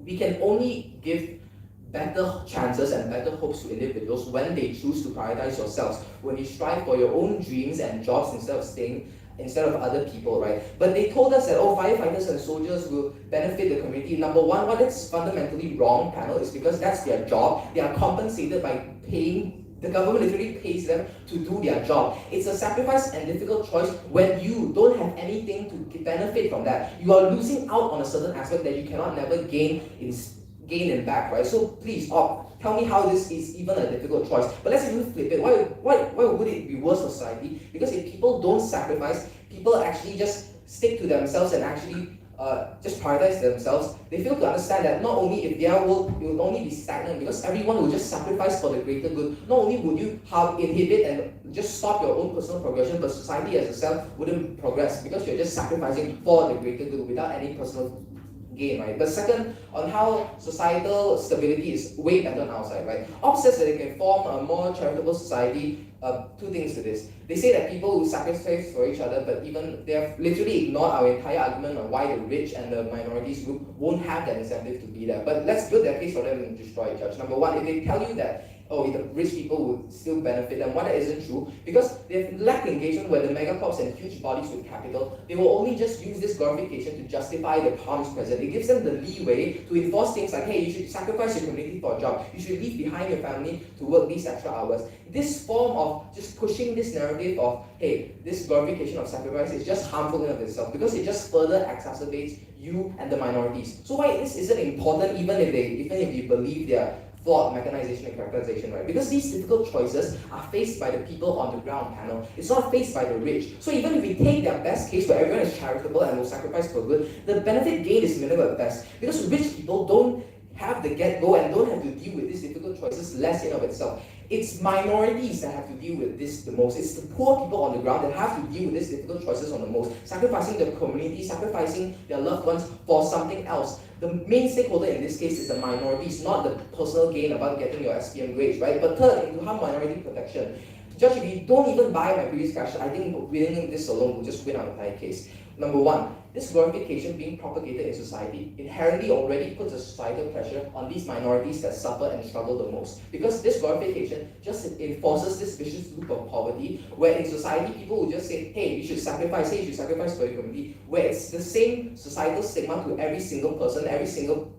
We can only give better chances and better hopes to individuals when they choose to prioritize yourselves, when you strive for your own dreams and jobs instead of other people, right? But they told us that, oh, firefighters and soldiers will benefit the community. Number one, what is fundamentally wrong, panel, is because that's their job. They are compensated by paying. The government literally pays them to do their job. It's a sacrifice and difficult choice when you don't have anything to benefit from that. You are losing out on a certain aspect that you cannot never gain in back, right? So please, tell me how this is even a difficult choice. But let's even flip it. Why would it be worse for society? Because if people don't sacrifice, people actually just stick to themselves and actually just prioritize themselves. They fail to understand that not only if their world will only be stagnant, because everyone will just sacrifice for the greater good. Not only would you inhibit and just stop your own personal progression, but society as itself wouldn't progress because you're just sacrificing for the greater good without any personal gain, right? But second, on how societal stability is way better on our side, right? Ops says that they can form a more charitable society. Two things to this. They say that people will sacrifice for each other, but even they have literally ignored our entire argument on why the rich and the minorities group won't have that incentive to be there. But let's build their case for them and destroy it, Judge. Number one, if they tell you that oh, the rich people would still benefit, and why that isn't true, because they've lacked engagement where the megacorps and huge bodies with capital, they will only just use this glorification to justify the harms present. It gives them the leeway to enforce things like, hey, you should sacrifice your community for a job, you should leave behind your family to work these extra hours. This form of just pushing this narrative of, hey, this glorification of sacrifice is just harmful in of itself, because it just further exacerbates you and the minorities. So why this isn't important even if you believe their flawed mechanization and characterization, right? Because these difficult choices are faced by the people on the ground panel. It's not faced by the rich. So even if we take their best case where everyone is charitable and will sacrifice for good, the benefit gain is minimal at best. Because rich people don't have the get-go and don't have to deal with these difficult choices less in of itself. It's minorities that have to deal with this the most. It's the poor people on the ground that have to deal with these difficult choices on the most, sacrificing their community, sacrificing their loved ones for something else. The main stakeholder in this case is the minorities, not the personal gain about getting your SPM grades, right? But third, into harm minority protection. Judge, if you don't even buy my previous question, I think winning this alone will just win our entire case. Number one, this glorification being propagated in society inherently already puts a societal pressure on these minorities that suffer and struggle the most. Because this glorification just enforces this vicious loop of poverty, where in society people will just say, hey, you should sacrifice, hey, you should sacrifice for your community, where it's the same societal stigma to every single person, every single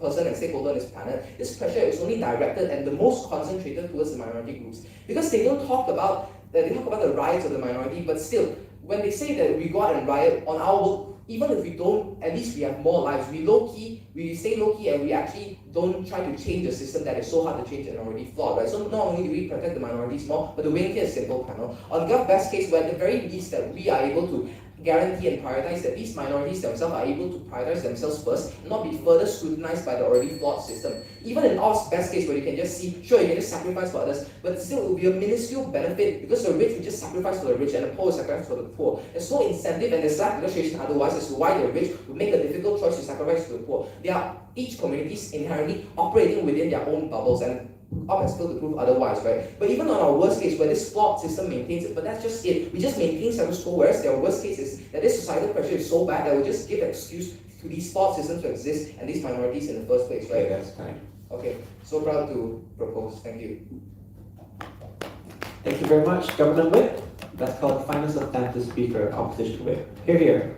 person and stakeholder on this planet. This pressure is only directed and the most concentrated towards the minority groups. Because they don't talk about, they talk about the rights of the minority, but still, when they say that we go out and riot on our work, even if we don't, at least we have more lives. We stay low-key and we actually don't try to change the system that is so hard to change and already flawed, right? So not only do we protect the minorities more, but the win here is simple, panel. On the best case, where at the very least that we are able to guarantee and prioritize that these minorities themselves are able to prioritize themselves first, not be further scrutinized by the already flawed system. Even in our best case where you can just see, sure, you can just sacrifice for others, but still it will be a minuscule benefit because the rich will just sacrifice for the rich and the poor will sacrifice for the poor. There's no incentive and there's lack of illustration otherwise as to why the rich will make a difficult choice to sacrifice to the poor. They are each communities inherently operating within their own bubbles and up and still to prove otherwise, right? But even on our worst case, where this flawed system maintains it, but that's just it. We just maintain status quo, whereas their worst case is that this societal pressure is so bad that will just give an excuse to these flawed systems to exist and these minorities in the first place, right? Okay, that's fine. Okay, so proud to propose. Thank you. Thank you very much, Government Whip. That's called Finals of Time to Speaker Opposition Whip. Here, here.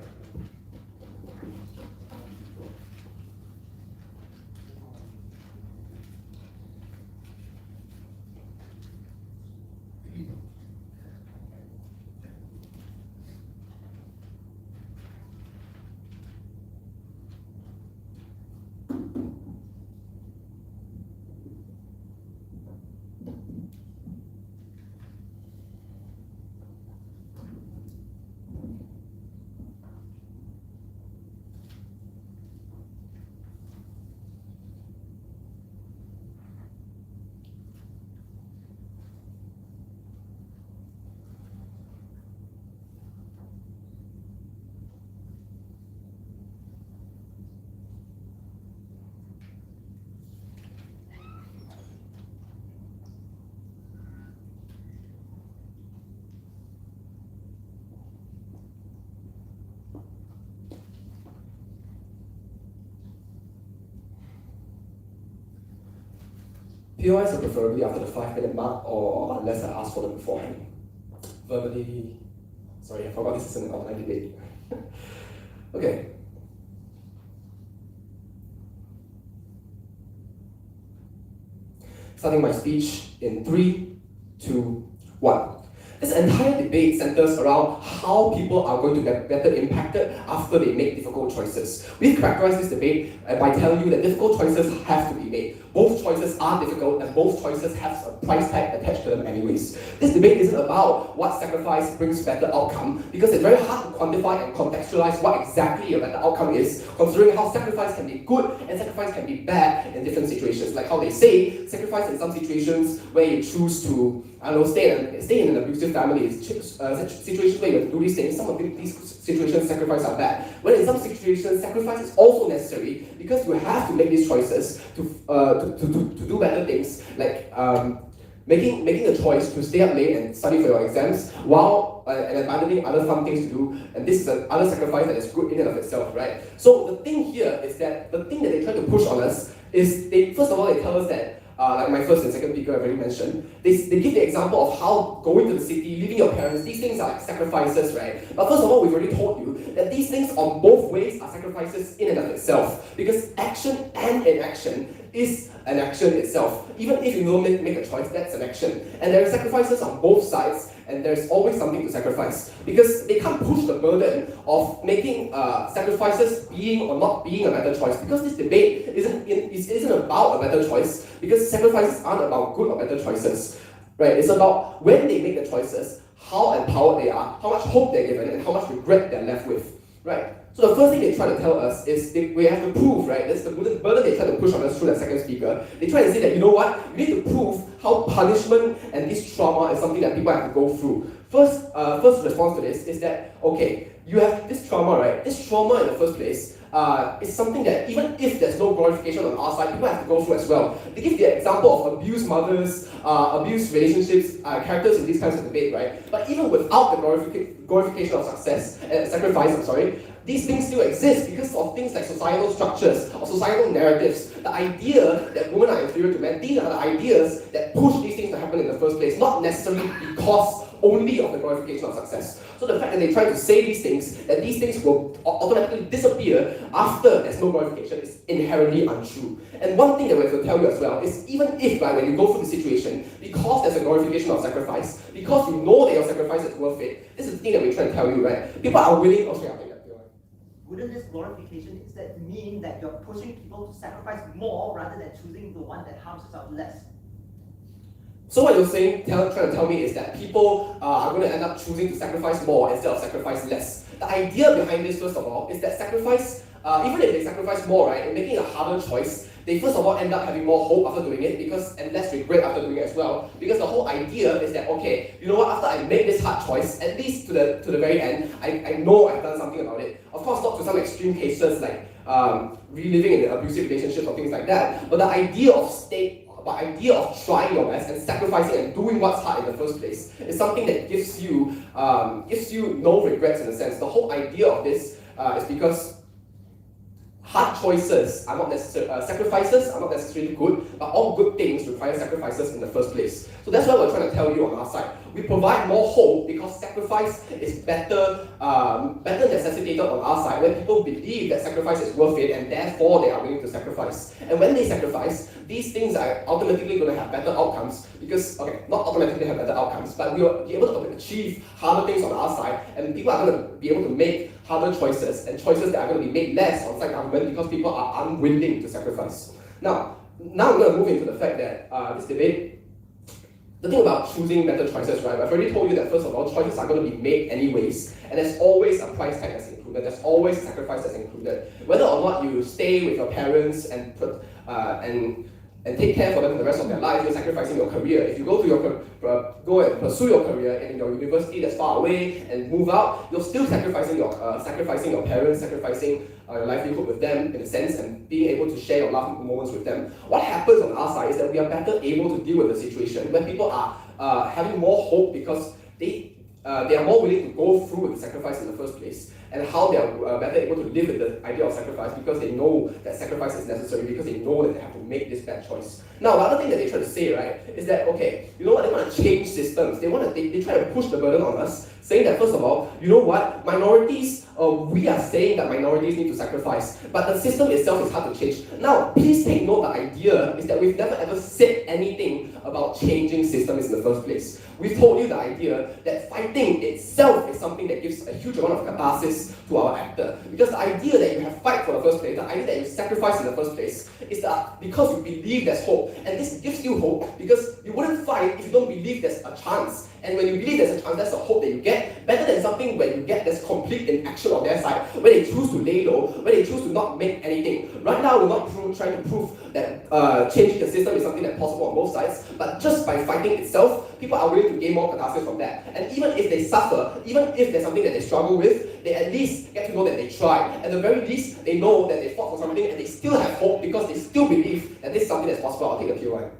POIs are preferably after the 5-minute mark or unless I ask for them beforehand. Verbally, sorry, I forgot this is an online debate. Okay. Starting my speech in 3, 2, 1. This entire debate centers around how people are going to get better impacted after they make difficult choices. We've characterized this debate by telling you that difficult choices have to be made. Both choices are difficult and both choices have a price tag attached to them anyways. This debate isn't about what sacrifice brings better outcome because it's very hard to quantify and contextualize what exactly a better outcome is, considering how sacrifice can be good and sacrifice can be bad in different situations. Like how they say, sacrifice in some situations where you choose to, I don't know, stay in an abusive family, situations where you have to do these things, some of these situations sacrifice are bad. But in some situations, sacrifice is also necessary because you have to make these choices to do better things, like making a choice to stay up late and study for your exams while and abandoning other fun things to do, and this is another sacrifice that is good in and of itself, right? So the thing here is that the thing that they try to push on us is first of all they tell us that like my first and second speaker I've already mentioned, they give the example of how going to the city, leaving your parents, these things are like sacrifices, right? But first of all, we've already told you that these things on both ways are sacrifices in and of itself, because action and inaction is an action itself. Even if you don't make a choice, that's an action. And there are sacrifices on both sides, and there's always something to sacrifice, because they can't push the burden of making sacrifices being or not being a better choice, because this debate isn't about a better choice, because sacrifices aren't about good or better choices, right? It's about when they make the choices, how empowered they are, how much hope they're given, and how much regret they're left with, right? So the first thing they try to tell us is we have to prove, right? That's the burden they try to push on us through that second speaker. They try to say that, you know what, you need to prove how punishment and this trauma is something that people have to go through. First response to this is that, okay, you have this trauma, right? This trauma in the first place is something that even if there's no glorification on our side, people have to go through as well. They give the example of abused mothers, abused relationships, characters in these kinds of debate, right? But even without the glorification of sacrifice, these things still exist because of things like societal structures or societal narratives. The idea that women are inferior to men, these are the ideas that push these things to happen in the first place, not necessarily because only of the glorification of success. So the fact that they try to say these things, that these things will automatically disappear after there's no glorification, is inherently untrue. And one thing that we have to tell you as well is, even if, right, when you go through the situation, because there's a glorification of sacrifice, because you know that your sacrifice is worth it, this is the thing that we try to tell you, right? People are willing, I'll take that. Wouldn't this glorification instead mean that you're pushing people to sacrifice more rather than choosing the one that harms yourself less? So what you're saying, trying to tell me is that people are going to end up choosing to sacrifice more instead of sacrifice less. The idea behind this, first of all, is that sacrifice, even if they sacrifice more, right, in making a harder choice, they first of all end up having more hope after doing it, and less regret after doing it as well. Because the whole idea is that, okay, you know what, after I make this hard choice, at least to the very end, I know I've done something about it. Of course, not to some extreme cases like reliving in abusive relationships or things like that, but the idea of trying your best and sacrificing and doing what's hard in the first place is something that gives you no regrets in a sense. The whole idea of this is because hard choices are not necessarily, sacrifices are not necessarily good, but all good things require sacrifices in the first place. So that's what we're trying to tell you on our side. We provide more hope because sacrifice is better necessitated on our side, when people believe that sacrifice is worth it and therefore they are willing to sacrifice. And when they sacrifice, these things are automatically going to have better outcomes because, okay, not automatically have better outcomes, but we will be able to achieve harder things on our side, and people are going to be able to make harder choices, and choices that are going to be made less on side government because people are unwilling to sacrifice. Now I'm going to move into the fact that this debate, the thing about choosing better choices, right? I've already told you that first of all, choices are going to be made anyways, and there's always a price tag that's included. There's always a sacrifice that's included. Whether or not you stay with your parents and take care for them for the rest of their life, you're sacrificing your career. If you go and pursue your career in your university that's far away and move out, you're still sacrificing your parents, sacrificing your livelihood with them in a sense, and being able to share your love moments with them. What happens on our side is that we are better able to deal with the situation when people are having more hope because they are more willing to go through with the sacrifice in the first place, and how they are better able to live with the idea of sacrifice because they know that sacrifice is necessary, because they know that they have to make this bad choice. Now, the other thing that they try to say, right, is that, okay, you know what, they want to change systems. They try to push the burden on us, saying that, first of all, you know what, minorities, we are saying that minorities need to sacrifice, but the system itself is hard to change. Now, please take note, the idea is that we've never ever said anything about changing systems in the first place. We've told you the idea that fighting itself is something that gives a huge amount of catharsis to our actor. Because the idea that you have fight for the first place, the idea that you sacrifice in the first place, is that because you believe there's hope. And this gives you hope because you wouldn't fight if you don't believe there's a chance. And when you believe there's a chance, that's the hope that you get. Better than something where you get this complete inaction on their side, where they choose to lay low, where they choose to not make anything. Right now, we're not trying to prove that changing the system is something that's possible on both sides, but just by fighting itself, people are willing to gain more catharsis from that. And even if they suffer, even if there's something that they struggle with, they at least get to know that they tried. At the very least, they know that they fought for something and they still have hope because they still believe that this is something that's possible. I'll take the Q1.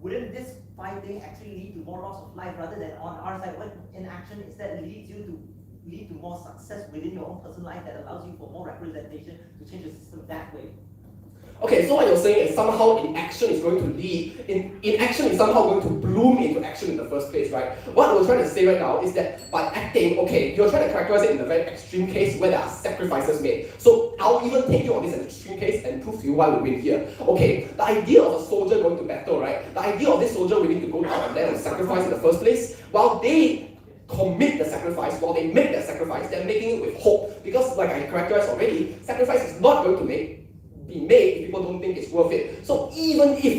Wouldn't this fighting actually lead to more loss of life rather than on our side, what inaction instead leads you to lead to more success within your own personal life that allows you for more representation to change the system that way? Okay, so what you're saying is somehow inaction is going to lead, inaction is somehow going to bloom into action in the first place, right? What we're trying to say right now is that by acting, okay, you're trying to characterize it in a very extreme case where there are sacrifices made. So I'll even take you on this extreme case and prove to you why we win here. Okay, the idea of a soldier going to battle, right? The idea of this soldier willing to go out and then sacrifice in the first place, while they commit the sacrifice, while they make that sacrifice, they're making it with hope. Because like I characterized already, sacrifice is not going to be made if people don't think it's worth it. So even if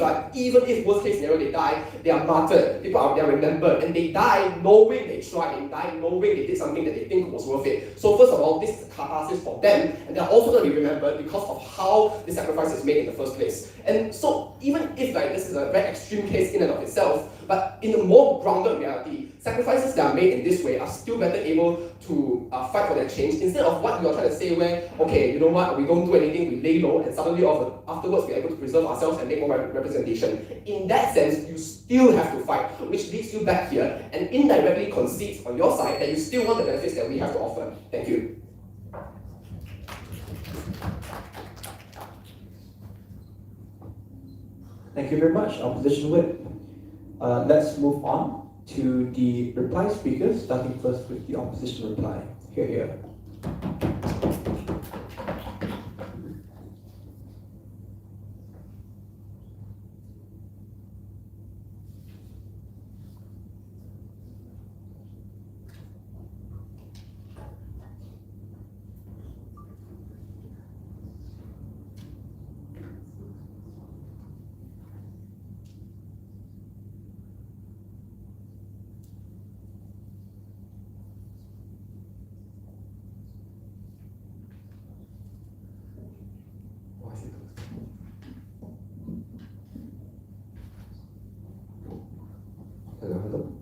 worst case scenario they die, they are martyred, they are remembered, and they die knowing they tried, they die knowing they did something that they think was worth it. So first of all, this is a catharsis for them, and they're also going to be remembered because of how the sacrifice is made in the first place. And so even if this is a very extreme case in and of itself, but in a more grounded reality, sacrifices that are made in this way are still better able to fight for their change instead of what you're trying to say where, okay, you know what, we don't do anything, we lay low, and suddenly afterwards we're able to preserve ourselves and make more representation. In that sense, you still have to fight, which leads you back here and indirectly concedes on your side that you still want the benefits that we have to offer. Thank you. Thank you very much, Opposition Whip. Let's move on to the reply speakers, starting first with the opposition reply. Here. Hello.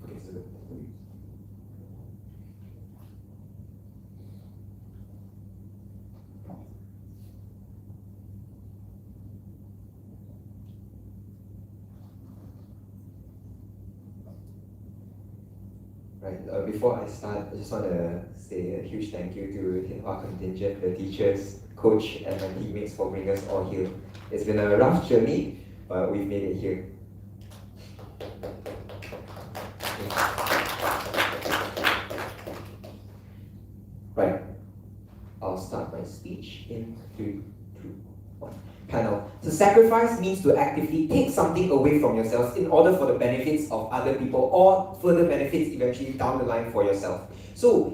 Okay, so right, before I start, I just want to say a huge thank you to Hin Hua contingent, the teachers, coach, and my teammates for bringing us all here. It's been a rough journey, but we've made it here. Right, I'll start my speech in 3, 2, 1. Panel. So sacrifice means to actively take something away from yourself in order for the benefits of other people or further benefits eventually down the line for yourself. So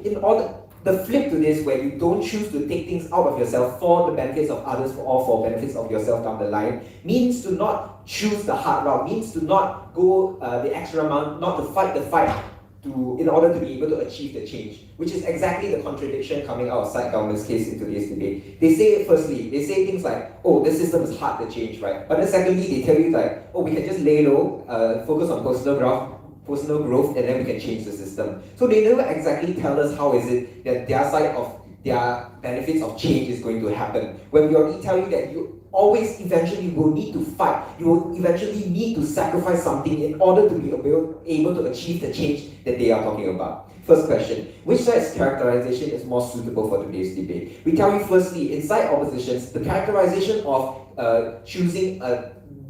the flip to this, where you don't choose to take things out of yourself for the benefits of others or for benefits of yourself down the line, means to not choose the hard route, means to not go the extra amount, not to fight the fight in order to be able to achieve the change, which is exactly the contradiction coming out of side government's case in today's debate. They say things like, oh, the system is hard to change, right? But then secondly, they tell you like, oh, we can just lay low, focus on personal growth, and then we can change the system. So they never exactly tell us how is it that their side of their benefits of change is going to happen. When we already tell you that you always eventually will need to fight, you will eventually need to sacrifice something in order to be able to achieve the change that they are talking about. First question, which side's characterization is more suitable for today's debate? We tell you firstly, inside oppositions, the characterization of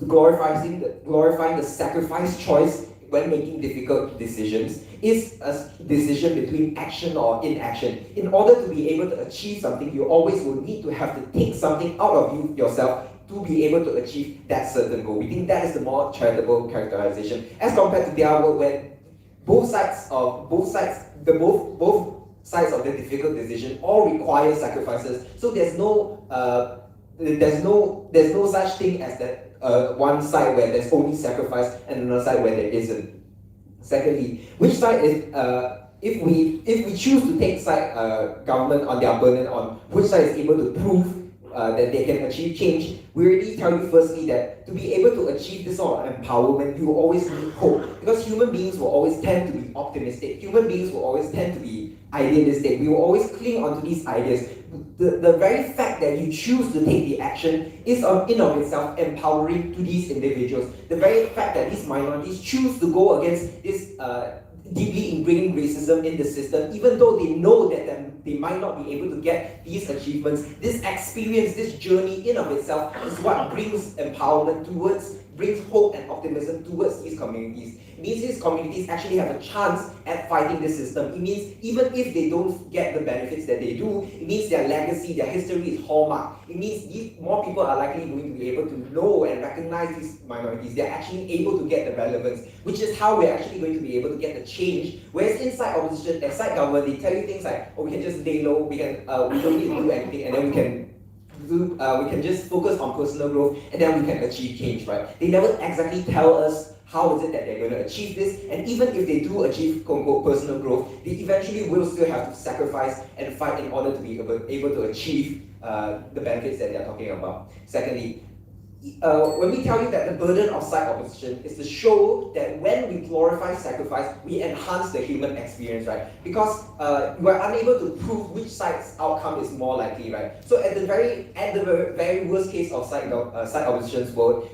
glorifying the sacrifice choice when making difficult decisions is a decision between action or inaction. In order to be able to achieve something, you always will need to have to take something out of yourself to be able to achieve that certain goal. We think that is the more charitable characterization as compared to their work when both sides of the difficult decision all require sacrifices. So there's no such thing as that one side where there's only sacrifice and another side where there isn't. Secondly, which side is if we choose to take side government on their burden on which side is able to prove that they can achieve change, we already tell you firstly that to be able to achieve this sort of empowerment, you always need hope. Because human beings will always tend to be optimistic. Human beings will always tend to be idealistic. We will always cling onto these ideas. The very fact that you choose to take the action is in of itself empowering to these individuals. The very fact that these minorities choose to go against deeply ingrained racism in the system, even though they know that they might not be able to get these achievements. This experience, this journey in of itself is what brings empowerment towards, brings hope and optimism towards these communities. It means these communities actually have a chance at fighting this system. It means even if they don't get the benefits that they do, it means their legacy, their history is hallmark. It means more people are likely going to be able to know and recognize these minorities. They're actually able to get the relevance, which is how we're actually going to be able to get the change. Whereas inside opposition, inside government, they tell you things like, oh, we can just lay low, we don't need to do anything, and then we can just focus on personal growth, and then we can achieve change, right? They never exactly tell us how is it that they're going to achieve this, and even if they do achieve quote-unquote personal growth, they eventually will still have to sacrifice and fight in order to be able to achieve the benefits that they're talking about. Secondly, when we tell you that the burden of side opposition is to show that when we glorify sacrifice, we enhance the human experience, right? Because we are unable to prove which side's outcome is more likely, right? So at the very worst case of side opposition's vote,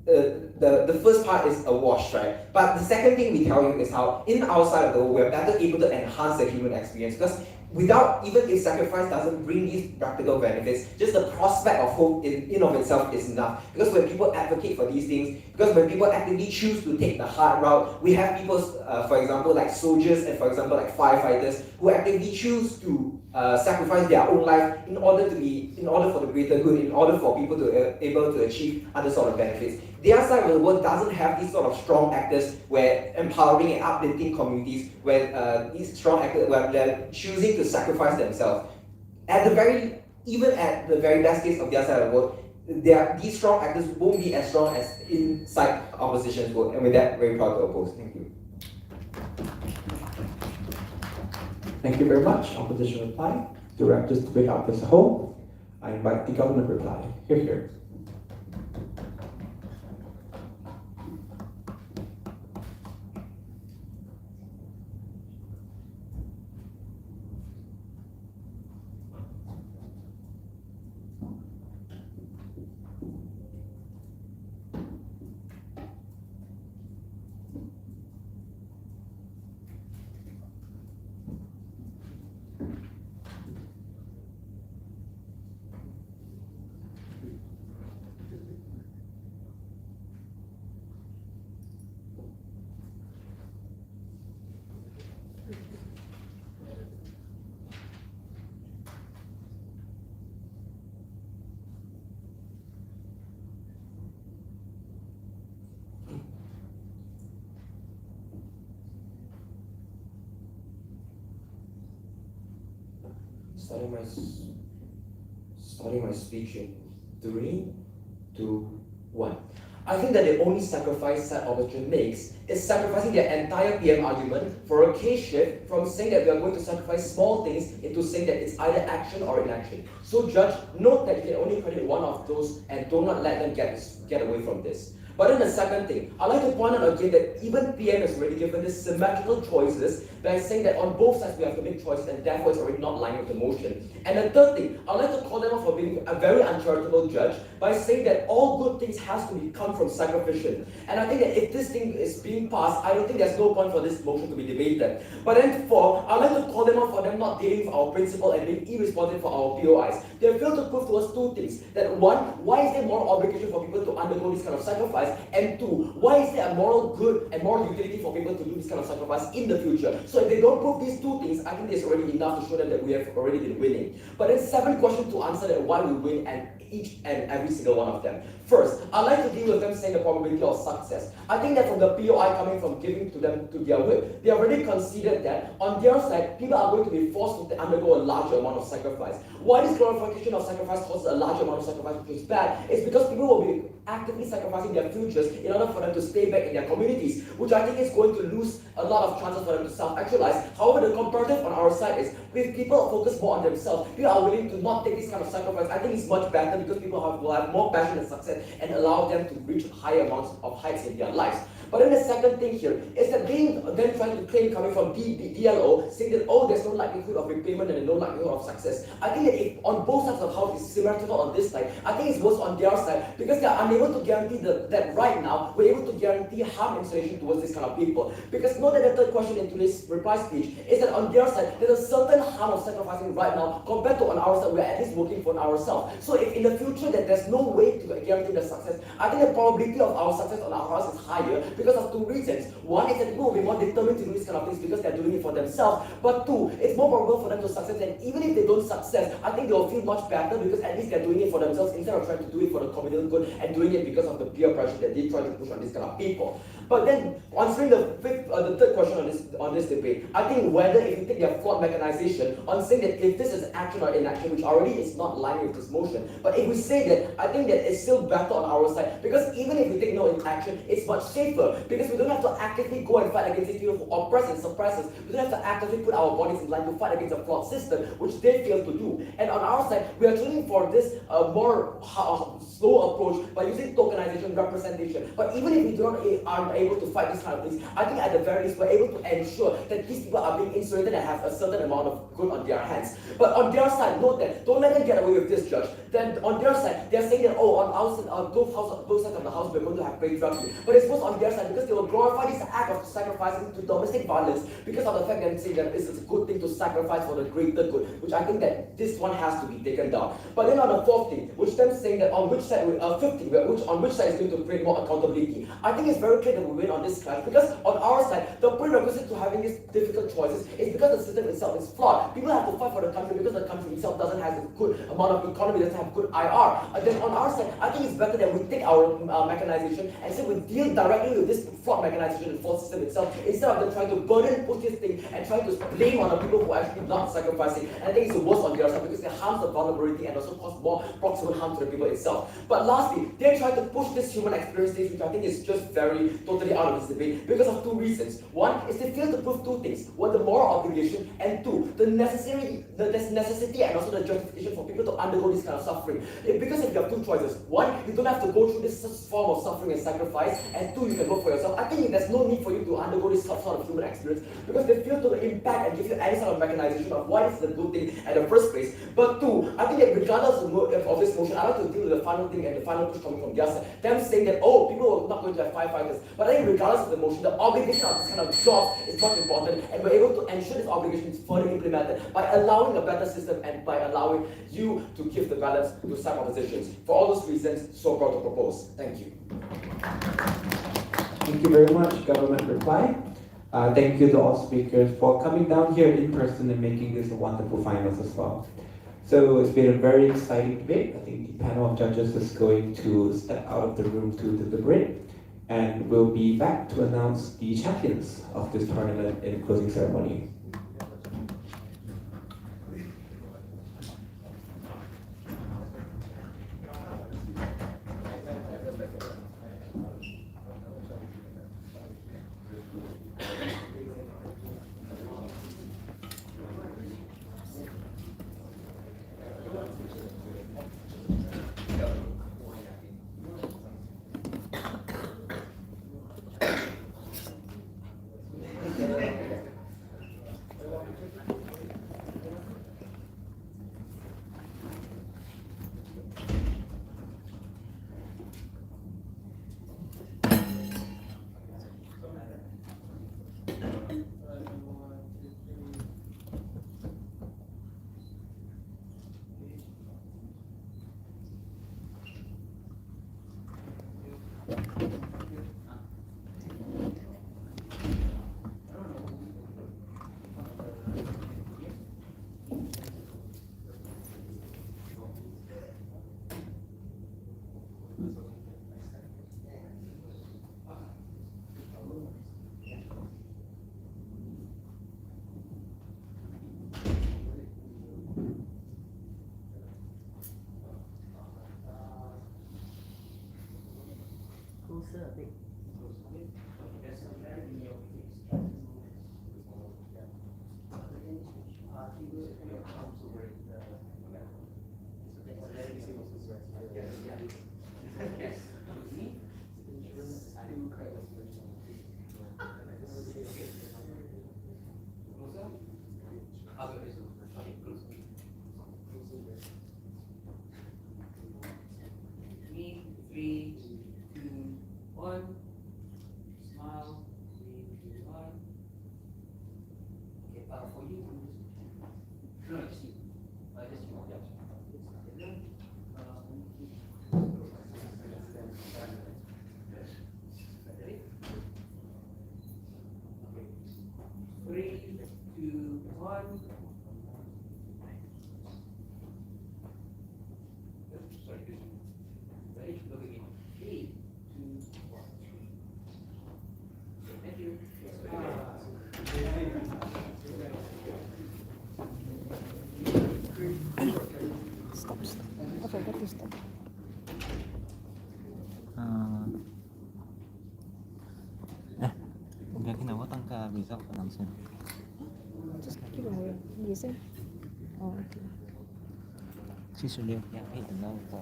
the first part is a wash, right? But the second thing we tell you is how in our side of the world, we're better able to enhance the human experience, because without, even if sacrifice doesn't bring these practical benefits, just the prospect of hope in of itself is enough. Because when people advocate for these things, because when people actively choose to take the hard route, we have people, for example, like soldiers and for example, like firefighters, who actively choose to sacrifice their own life in order for the greater good, in order for people to able to achieve other sort of benefits. Their side of the world doesn't have these sort of strong actors where empowering and uplifting communities, where these strong actors, where they're choosing to sacrifice themselves. Even at the very best case of their side of the world, these strong actors won't be as strong as inside opposition's world. And with that, very proud to oppose. Thank you. Thank you very much. Opposition reply. Directors to pick up as a whole. I invite the government reply. Here. Starting my speech in 3, 2, 1. I think that the only sacrifice side opposition makes is sacrificing their entire PM argument for a case shift from saying that we are going to sacrifice small things into saying that it's either action or inaction. So judge, note that you can only credit one of those and do not let them get away from this. But then the second thing, I'd like to point out again that even PM has already given this symmetrical choices by saying that on both sides we have to make choices and therefore it's already not lining with the motion. And the third thing, I'd like to call them out for being a very uncharitable judge by saying that all good things has to come from sacrificial. And I think that if this thing is being passed, I don't think there's no point for this motion to be debated. But then four, I'd like to call them out for them not dealing with our principle and being irresponsible for our POIs. They failed to prove to us two things. That one, why is there moral obligation for people to undergo this kind of sacrifice? And two, why is there a moral good and moral utility for people to do this kind of sacrifice in the future? So if they don't prove these two things, I think there's already enough to show them that we have already been winning. But then 7 questions to answer that why we win and each and every single one of them. First, I'd like to deal with them saying the probability of success. I think that from the POI coming from giving to them to their whip, they already considered that on their side, people are going to be forced to undergo a larger amount of sacrifice. Why this glorification of sacrifice causes a larger amount of sacrifice, which is bad, is because people will be actively sacrificing their futures in order for them to stay back in their communities, which I think is going to lose a lot of chances for them to self-actualize. However, the comparative on our side is, if people focus more on themselves, people are willing to not take this kind of sacrifice. I think it's much better because people will have more passion and success and allow them to reach higher amounts of heights in their lives. But then the second thing here is that they then trying to claim coming from DLO, saying that, oh, there's no likelihood of repayment and no likelihood of success. I think that if on both sides of the house is symmetrical on this side, I think it's worse on their side because they are unable to guarantee that right now we're able to guarantee harm insulation towards this kind of people. Because note that the third question in today's reply speech is that on their side, there's a certain harm of sacrificing right now compared to on our side, we're at least working for ourselves. So if in the future that there's no way to guarantee the success, I think the probability of our success on our house is higher because of two reasons. One is that people will be more determined to do these kind of things because they're doing it for themselves. But two, it's more probable for them to succeed, and even if they don't success, I think they will feel much better because at least they're doing it for themselves instead of trying to do it for the communal good and doing it because of the peer pressure that they try to push on these kind of people. But then, answering the third question on this debate, I think whether if you take their flawed mechanization on saying that if this is action or inaction, which already is not lying with this motion, but if we say that, I think that it's still better on our side because even if we take no action, it's much safer because we don't have to actively go and fight against these people who oppress and suppress us. We don't have to actively put our bodies in line to fight against a flawed system, which they fail to do. And on our side, we are choosing for this more slow approach by using tokenization representation. But even if we aren't able to fight these kind of things, I think at the very least we're able to ensure that these people are being insulated and have a certain amount of good on their hands. But on their side, note that don't let them get away with this, Judge. Then on their side, they're saying that on both sides of the house we're going to have patriarchy. But it's supposed on their side because they will glorify this act of sacrificing to domestic violence because of the fact that saying that it's a good thing to sacrifice for the greater good, which I think that this one has to be taken down. But then on the fourth thing, which them saying that on which side, fifth thing, on which side is going to create more accountability, I think it's very clear that we win on this clash because on our side, the prerequisite to having these difficult choices is because the system itself is flawed. People have to fight for the country because the country itself doesn't have a good amount of economy, doesn't have good IR. And then on our side, I think it's better that we take our mechanization and say we deal directly with this flawed mechanization and flawed system itself instead of them trying to burden, push this thing and trying to blame on the people who are actually not sacrificing. And I think it's worse on their side because it harms the vulnerability and also cause more proximal harm to the people itself. But lastly, they try to push this human experience stage, which I think is just very totally out of this debate because of two reasons. One is they fail to prove two things. One, the moral obligation, and two, the necessity and also the justification for people to undergo this kind of suffering. Because if you have two choices, one, you don't have to go through this form of suffering and sacrifice, and two, you can work for yourself. I think there's no need for you to undergo this sort of human experience because they fail to impact and give you any sort of mechanization of why this is a good thing at the first place. But two, I think that regardless of this motion, I like to deal with the final thing and the final push coming from their side. Them saying that, oh, people are not going to have firefighters. But I think regardless of the motion, the obligation of this kind of job is much important, and we're able to ensure this obligation is further implemented by allowing a better system and by allowing you to give the balance to side oppositions. For all those reasons, so proud to propose. Thank you. Thank you very much, government reply. Thank you to all speakers for coming down here in person and making this a wonderful finals as well. So it's been a very exciting debate. I think the panel of judges is going to step out of the room to deliberate, and we'll be back to announce the champions of this tournament in the closing ceremony. Closer a bit. Three, two, one. Sorry. Ready? Look again. 3, 2, 1. Thank you. Stop. I forgot to stop. Hingga khi nào có tăng ca vì sao phải làm sao? Just keep it moving. You said? Oh, okay. 76 อยากให้ถึงเราต่อ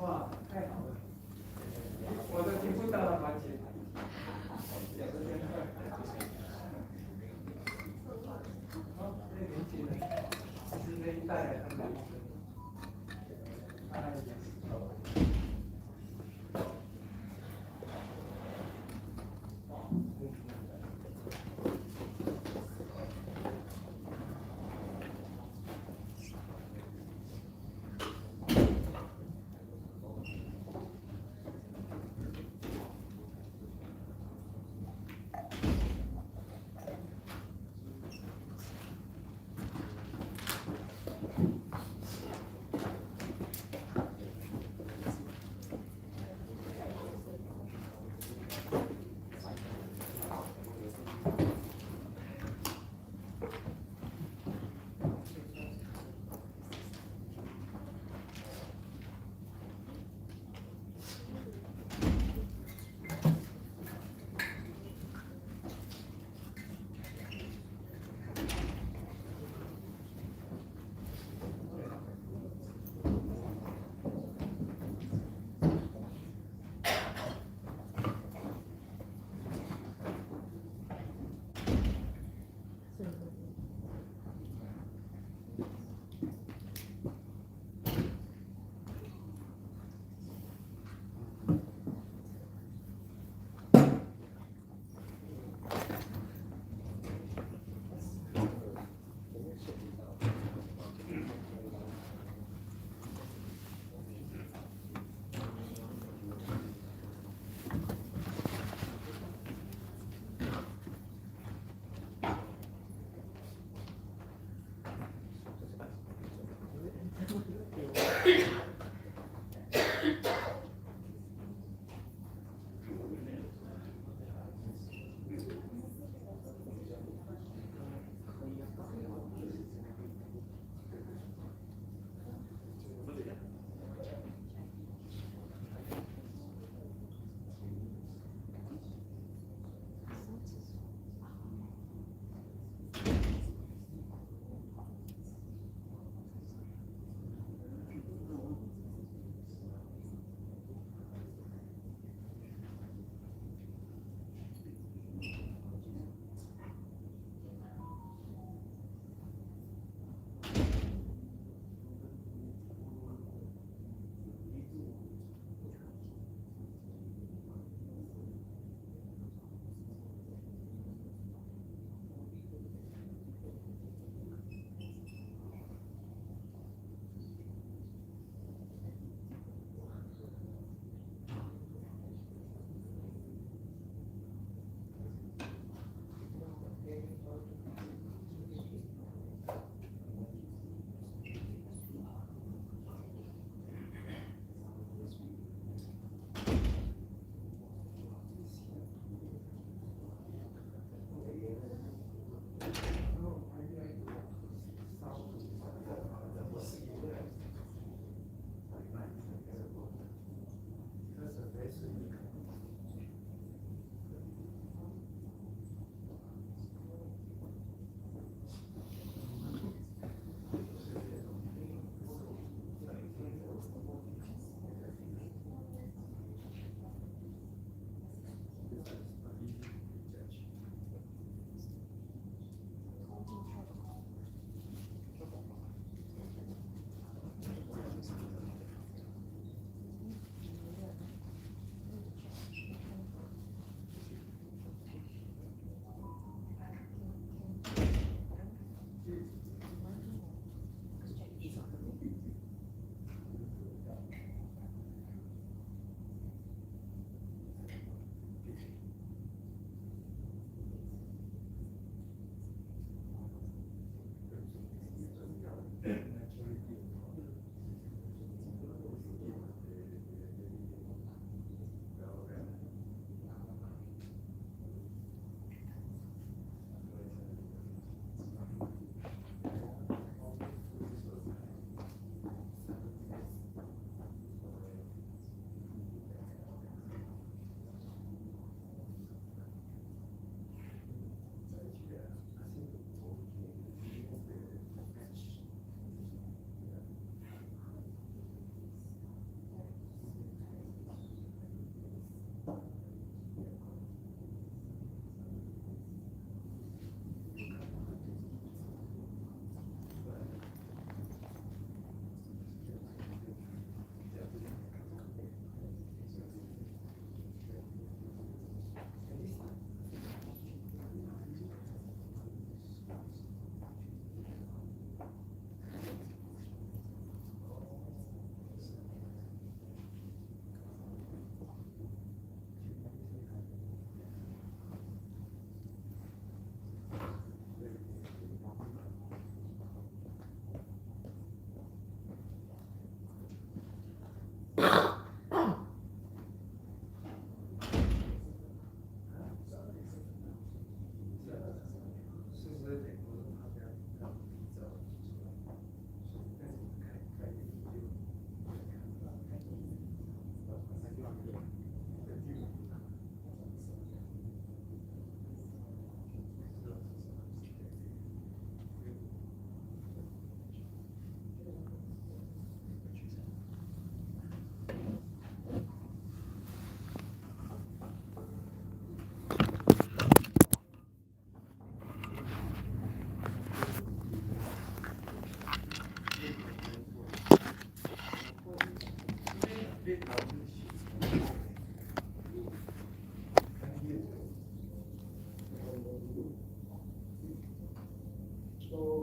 Stop.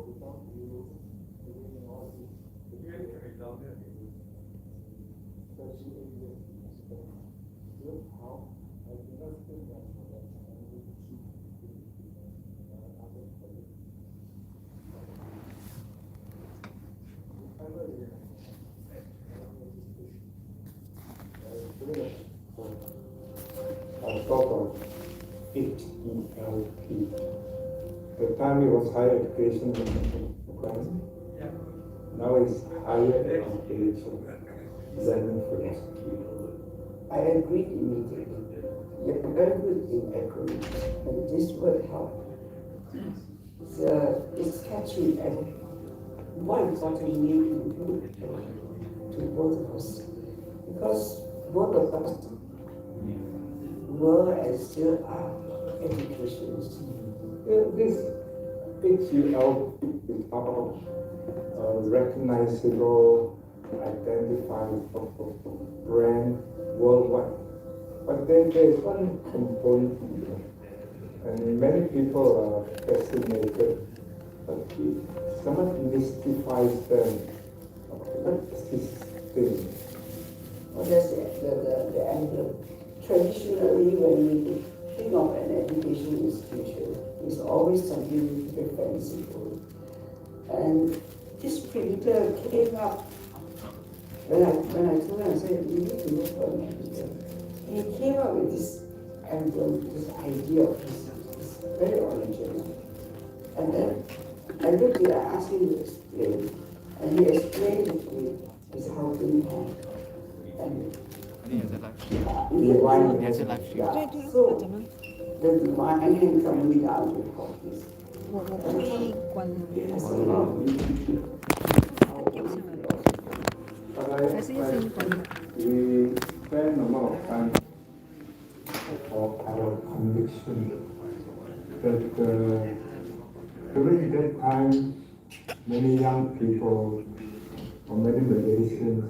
I thought of it in LP. The time it was higher education, now it's higher education, learning philosophy. I agree immediately. You're very good in acronyms, and this will help. It's catchy, and more importantly, to both of us, because both of us were and still are educationists. This HELP is about recognizable, identifiable brand worldwide. But then there is one component here, and many people are fascinated, but it somewhat mystifies them. What's this thing? Well, that's the angle. Traditionally, when we think of an education institution, it's always something very fanciful. And this printer came up when I told him, I said, you need to look for an editor. He came up with this emblem, this idea of his, it's very original. And then I looked at it, I asked him to explain, and he explained it to me, it's helping hand. And divine, Yes, live stream. yeah. So the divine hand coming down with all this. 我不会关，还是一声关。 We spend a lot of time of our conviction that during that time, many young people or many Malaysians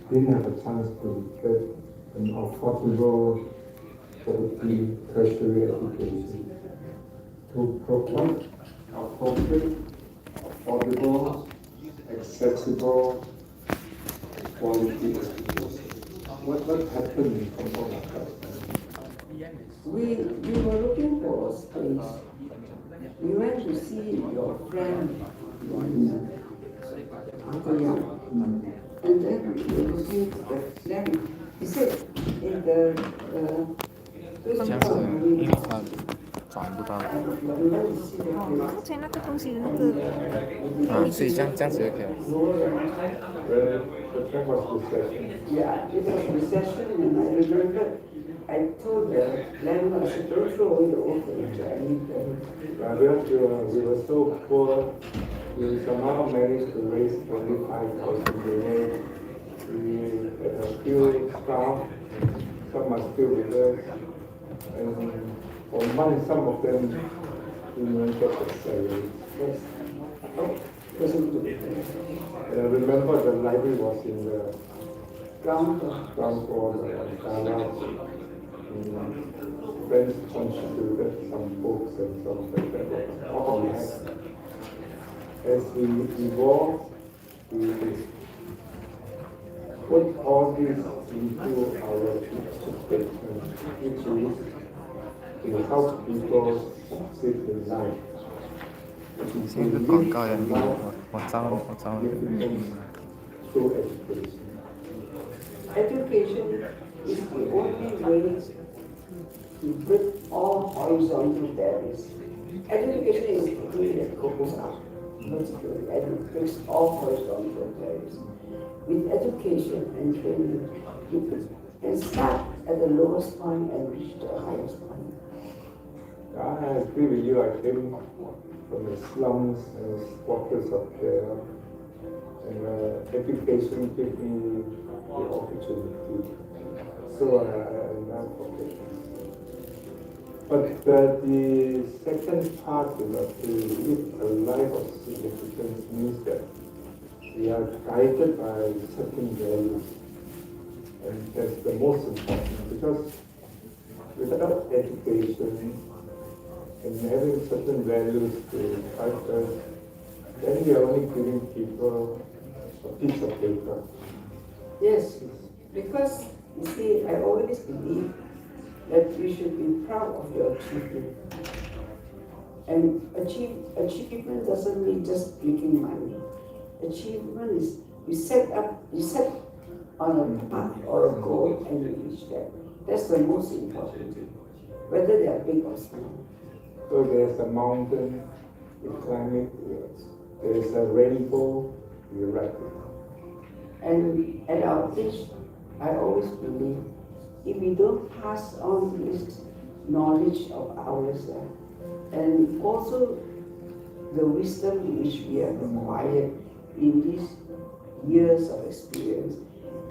didn't have a chance to get an affordable quality tertiary education. To provide appropriate, affordable, accessible, quality education. What happened in Hong Kong? We were looking for a space. We went to see your friend Uncle Yang. And then we were looking at them. He said in the 这样子因为他转不到，刚才那个东西的那个，所以这样子就可以了。 Well, the time was recession. Yeah, it was recession, and I remember I told the landlord, I said, don't throw away the old furniture, I need them. We were so poor, we somehow managed to raise 25,000 ringgit. We had a few staff, some are still with us, and for months, some of them didn't get the salary. Yes. Wasn't good. And I remember the library was in the Ground floor. ground floor, the garage. Friends contributed some books and stuff like that. All we had. As we evolved, we put all this into our statement, which is to help people succeed in life. 是一个广告人，我招了。 Through education. Education is the only way to break all horizontal barriers. Education is the thing that goes up vertically and it breaks all horizontal barriers. With education and training, you can start at the lowest point and reach the highest point. I agree with you. I came from the slums and squatters up there, and education gave me the opportunity. So I now forget. But the second part, to live a life of significance means that we are guided by certain values, and that's the most important, because without education and having certain values to guide us, then we are only giving people a piece of paper. Yes, because you see, I always believe that you should be proud of your achievement. And achievement doesn't mean just making money. Achievement is you set on a path or a goal and you reach that. That's the most important thing, whether they are big or small. So there's a mountain, you climb it, there's a rainbow, you ride it. And at our age, I always believe if we don't pass on this knowledge of ours and also the wisdom which we have acquired in these years of experience,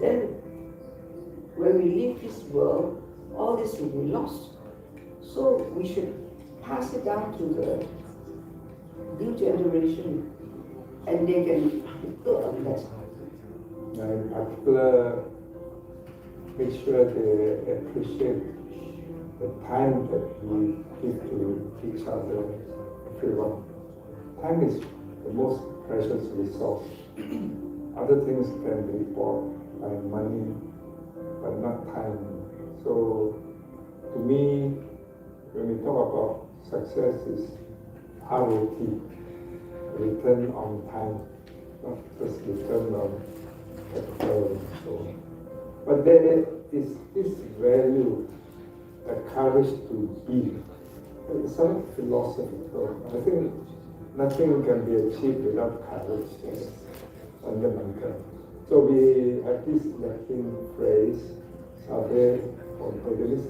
then when we leave this world, all this will be lost. So we should pass it down to the new generation and they can build on that. In particular, make sure they appreciate the time that we give to each other, everyone. Time is the most precious resource. Other things can be bought by money, but not time. So, to me, when we talk about success, is ROT, return on time, not just return on capital and so on. But there is this value, the courage to be. It's something philosophical. I think nothing can be achieved without courage. It's fundamental. So we have this Latin phrase, saber ponderis,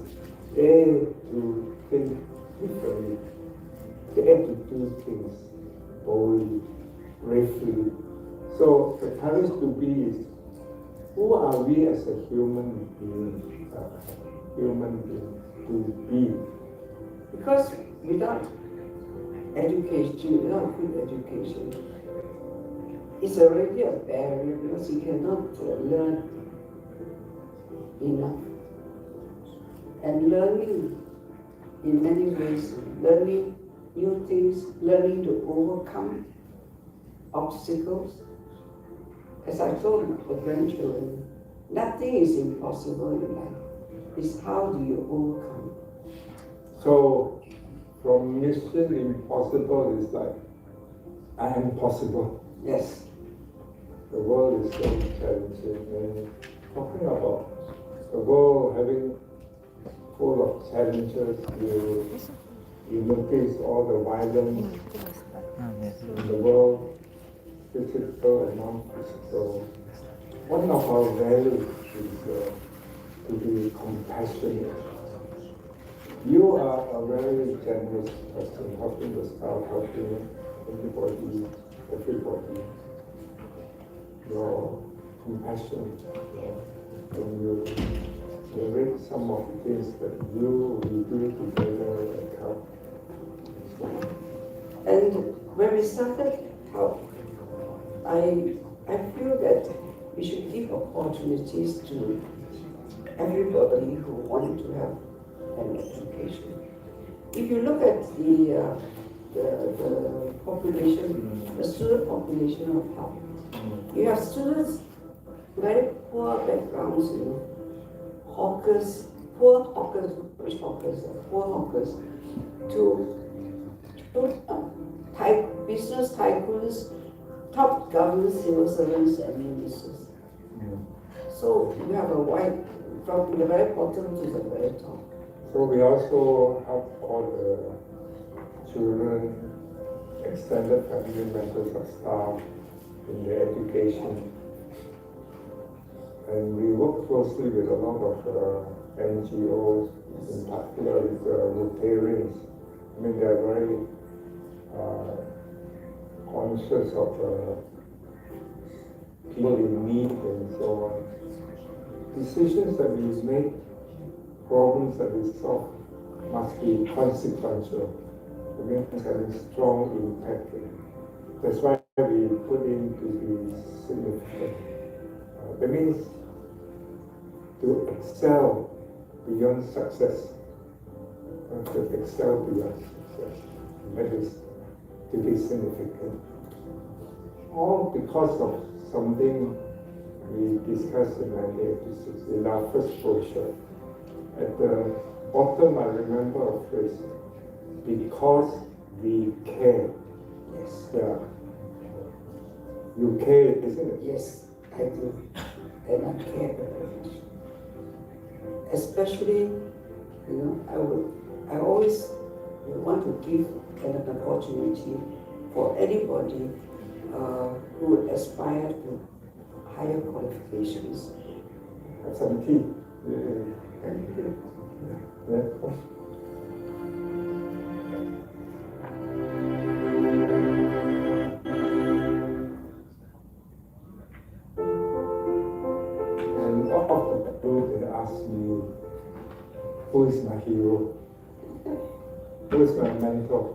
to think differently, to do things boldly, bravely. So the courage to be is, who are we as a human being to be? Because without education, without good education, it's already a barrier because you cannot learn enough. And learning in many ways, learning new things, learning to overcome obstacles. As I told the grandchildren, nothing is impossible in life. It's how do you overcome. So, from Mission Impossible is like, I am possible. Yes. The world is so challenging. And talking about the world having full of challenges, you notice all the violence in the world, physical and non-physical. One of our values is to be compassionate. You are a very generous person, helping the staff, helping everybody. Your compassion, when you narrate some of the things that we do together and help. And when we started help, I feel that we should give opportunities to everybody who wanted to have an education. If you look at the population, the student population of help, you have students very poor backgrounds, hawkers, poor hawkers, rich hawkers, poor hawkers, to business tycoons, top government civil servants and ministers. So you have a wide, from the very bottom to the very top. So we also help all the children, extended family members of staff in their education. And we work closely with a lot of NGOs, in particular with Rotarians. I mean, they are very conscious of people in need and so on. Decisions that we make, problems that we solve, must be consequential. It means having strong impact. That's why we put in to be significant. That means to excel beyond success. To excel beyond success. That is to be significant. all because of something we discussed in 1986 in our first brochure. At the bottom, I remember a phrase, because we care. Yes. Yeah. You care, isn't it? Yes, I do. And I care very much. Especially, I always want to give an opportunity for anybody who aspire to higher qualifications. Have some tea. Thank you. Yeah. And off the road, they asked me, who is my hero? Who is my mentor?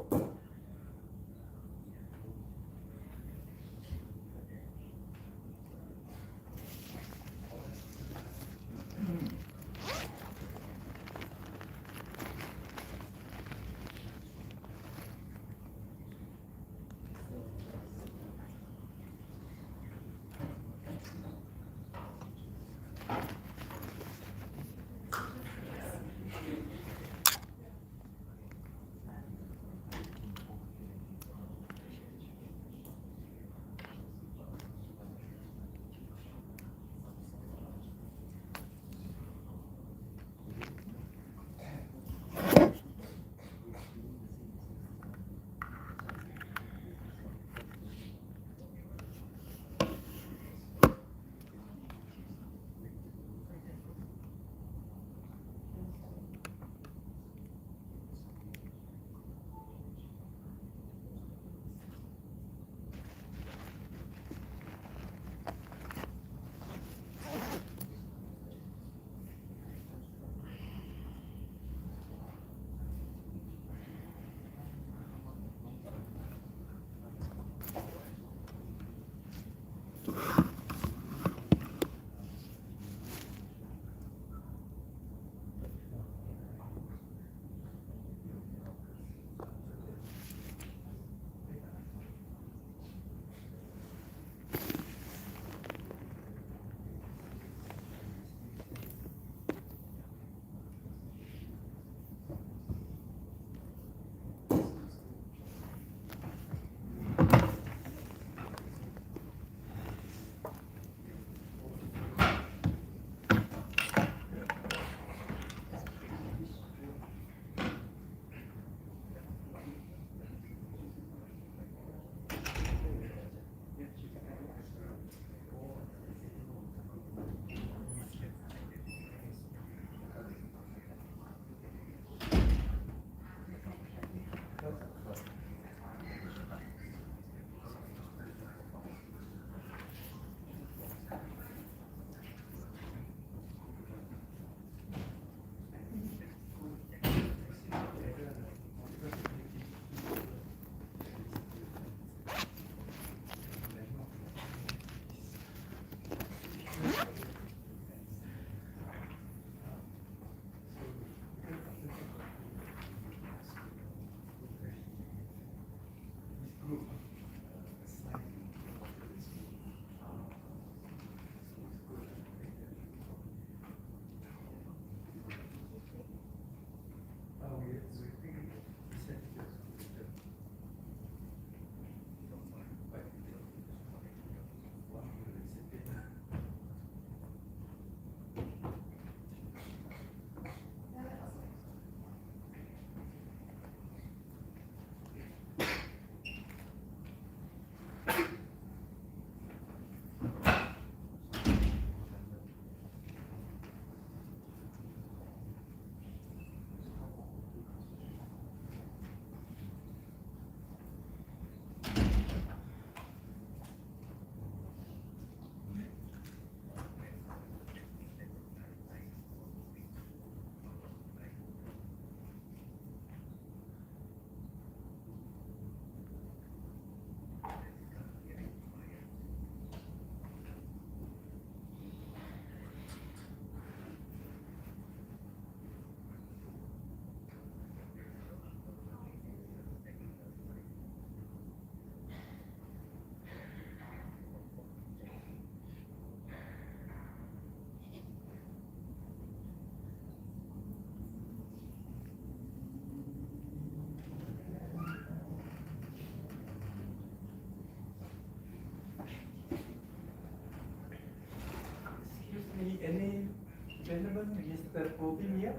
Even Mr. Bobby here?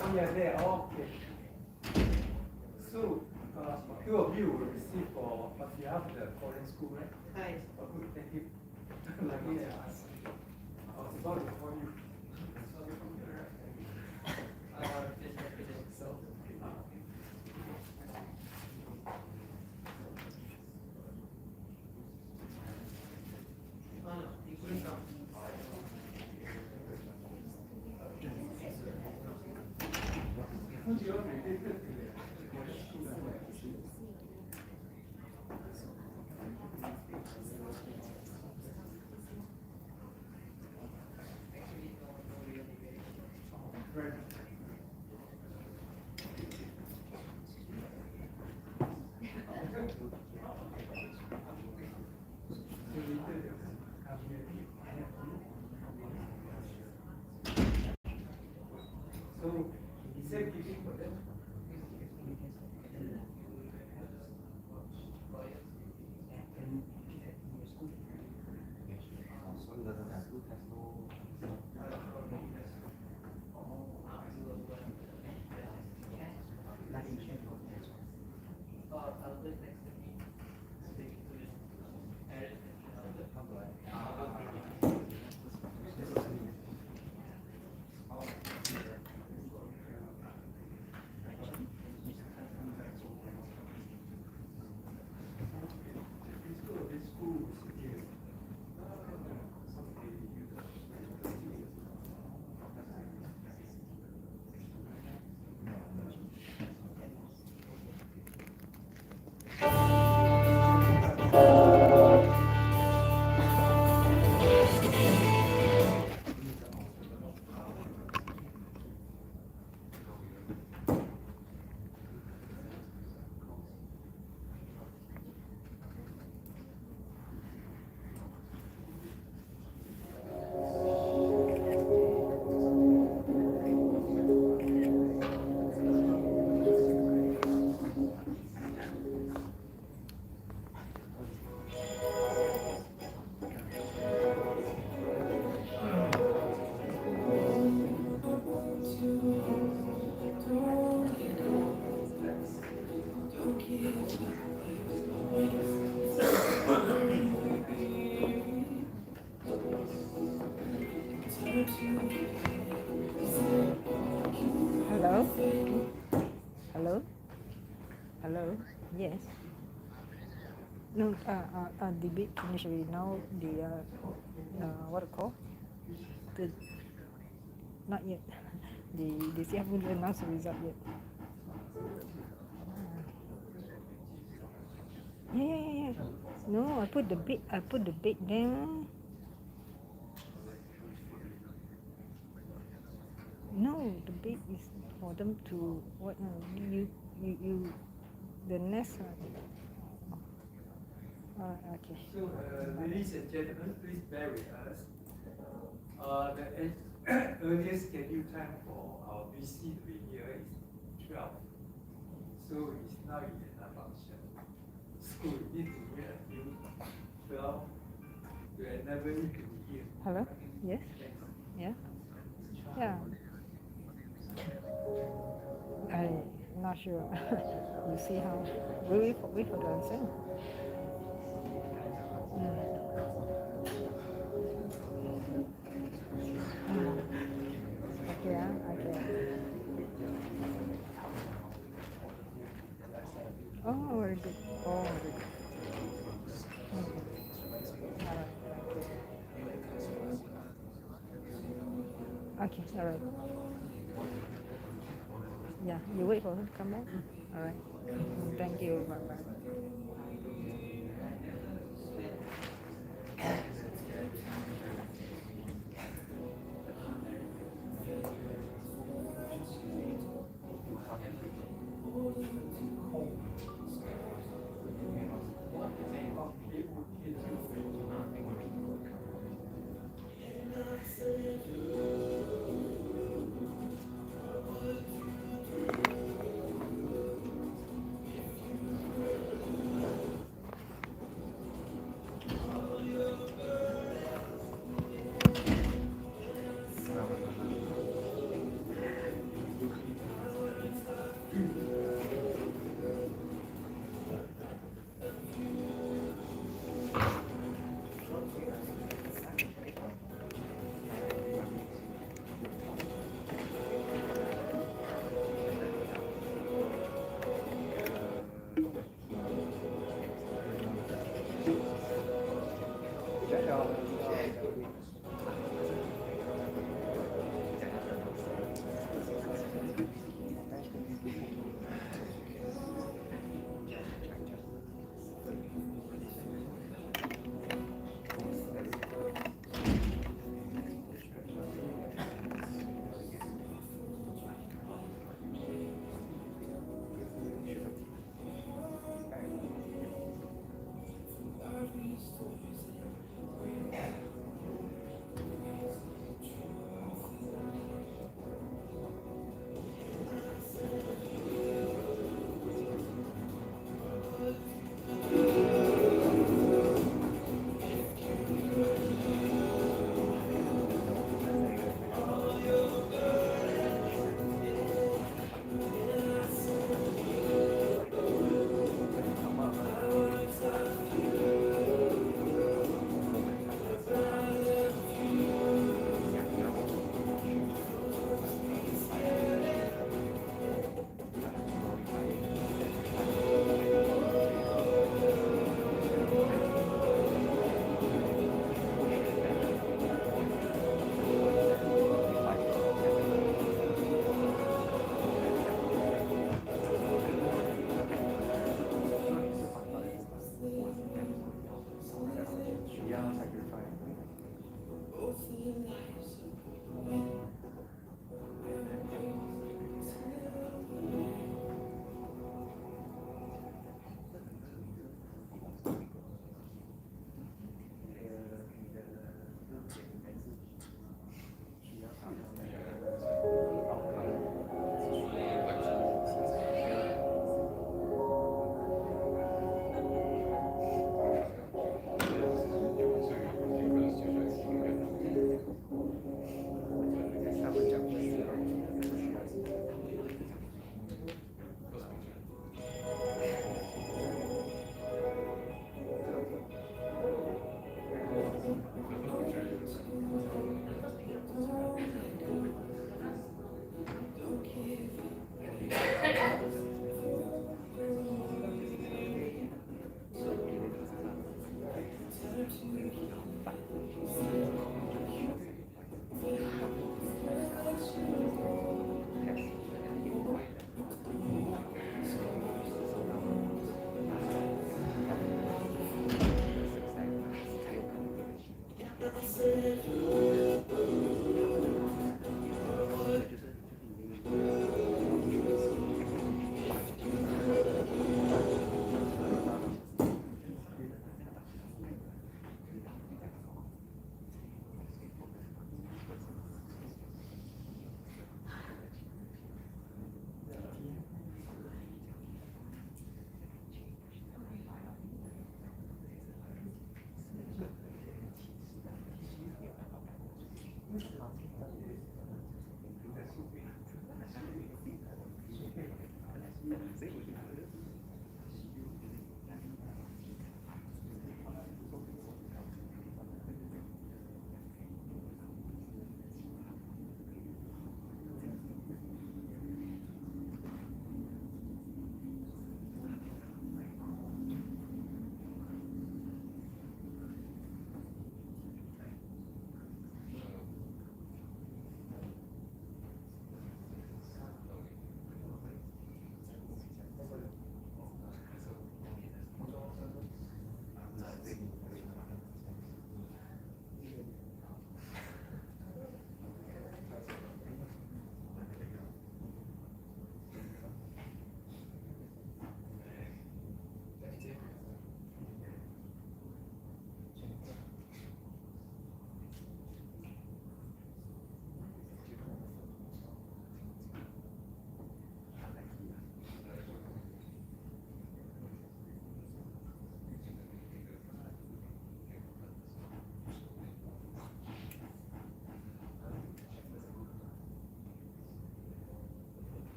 Oh yeah, there. Oh, okay. So, two of you will receive for on behalf of the Korean school, right? Hi. Oh, good, thank you. Lucky I asked. I was about to call you. So, right. So, he said giving for them. Hello? Hello? Hello? Yes. No, debate finished already. Now the what to call? The not yet. They still haven't announced the result yet. Yeah. No, I put the bait there. No, the bait is for them to what? You the nest. Okay. So, ladies and gentlemen, please bear with us. The earliest scheduled time for our VC to be here is 12. So it's now 11 function. So we need to wait until 12 to enable you to be here. Hello? Yes? Thanks. Yeah? Yeah. I'm not sure. We'll see how. We'll wait for the answer. Okay, okay. Oh, very good. Oh, very good. Okay, all right. Yeah, you wait for him to come back. All right. Thank you. Bye bye.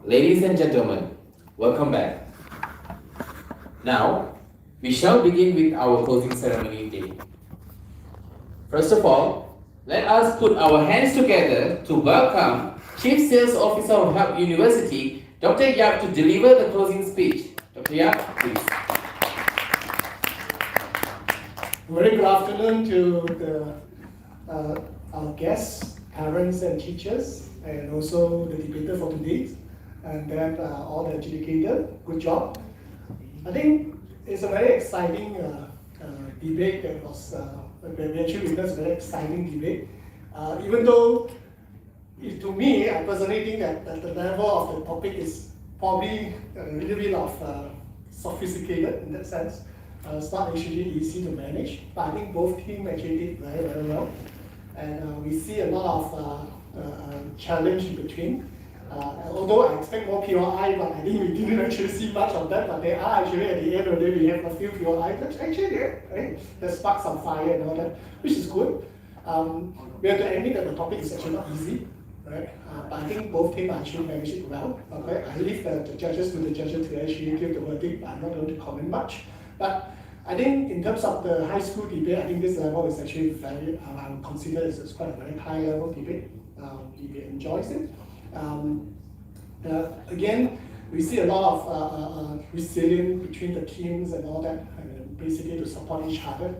Ladies and gentlemen, welcome back. Now, we shall begin with our closing ceremony today. First of all, let us put our hands together to welcome Chief Sales Officer of Help University, Dr. Yap, to deliver the closing speech. Dr. Yap, please. Very good afternoon to our guests, parents and teachers, and also the debater for today, and then all the educators. Good job. I think it's a very exciting debate that was, we actually witnessed a very exciting debate. Even though, to me, I personally think that the level of the topic is probably a little bit of sophisticated in that sense. It's not actually easy to manage, but I think both teams actually did very, very well. And we see a lot of challenge in between. Although I expect more POI, but I think we didn't actually see much of that. But there are actually, at the end of the day, we have a few POI that actually right? That sparks some fire and all that, which is good. We have to admit that the topic is actually not easy, right? But I think both teams actually managed it well. Okay, I leave the judges to actually give the verdict, but I'm not going to comment much. But I think in terms of the high school debate, I think this level is actually very, I would consider it's quite a very high level debate. Debate enjoys it. Again, we see a lot of resilience between the teams and all that, and basically to support each other.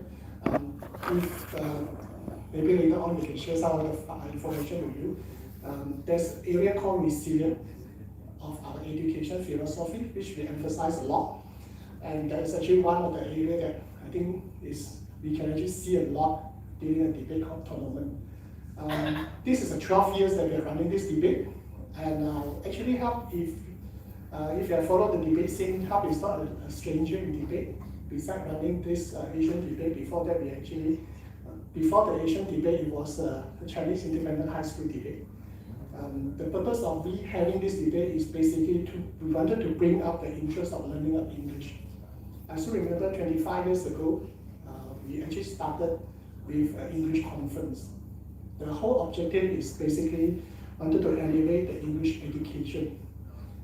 Maybe later on we can share some of the information with you. There's an area called resilience of our education philosophy, which we emphasize a lot. And that is actually one of the areas that I think we can actually see a lot during a debate called tournament. This is the 12 years that we are running this debate, and actually Help, if you have followed the debate scene, Help is not a stranger in debate. Besides running this Asian debate, before that before the Asian debate, it was the Chinese Independent High School debate. The purpose of we having this debate is basically we wanted to bring up the interest of learning of English. I still remember 25 years ago, we actually started with an English conference. The whole objective is basically wanted to elevate the English education,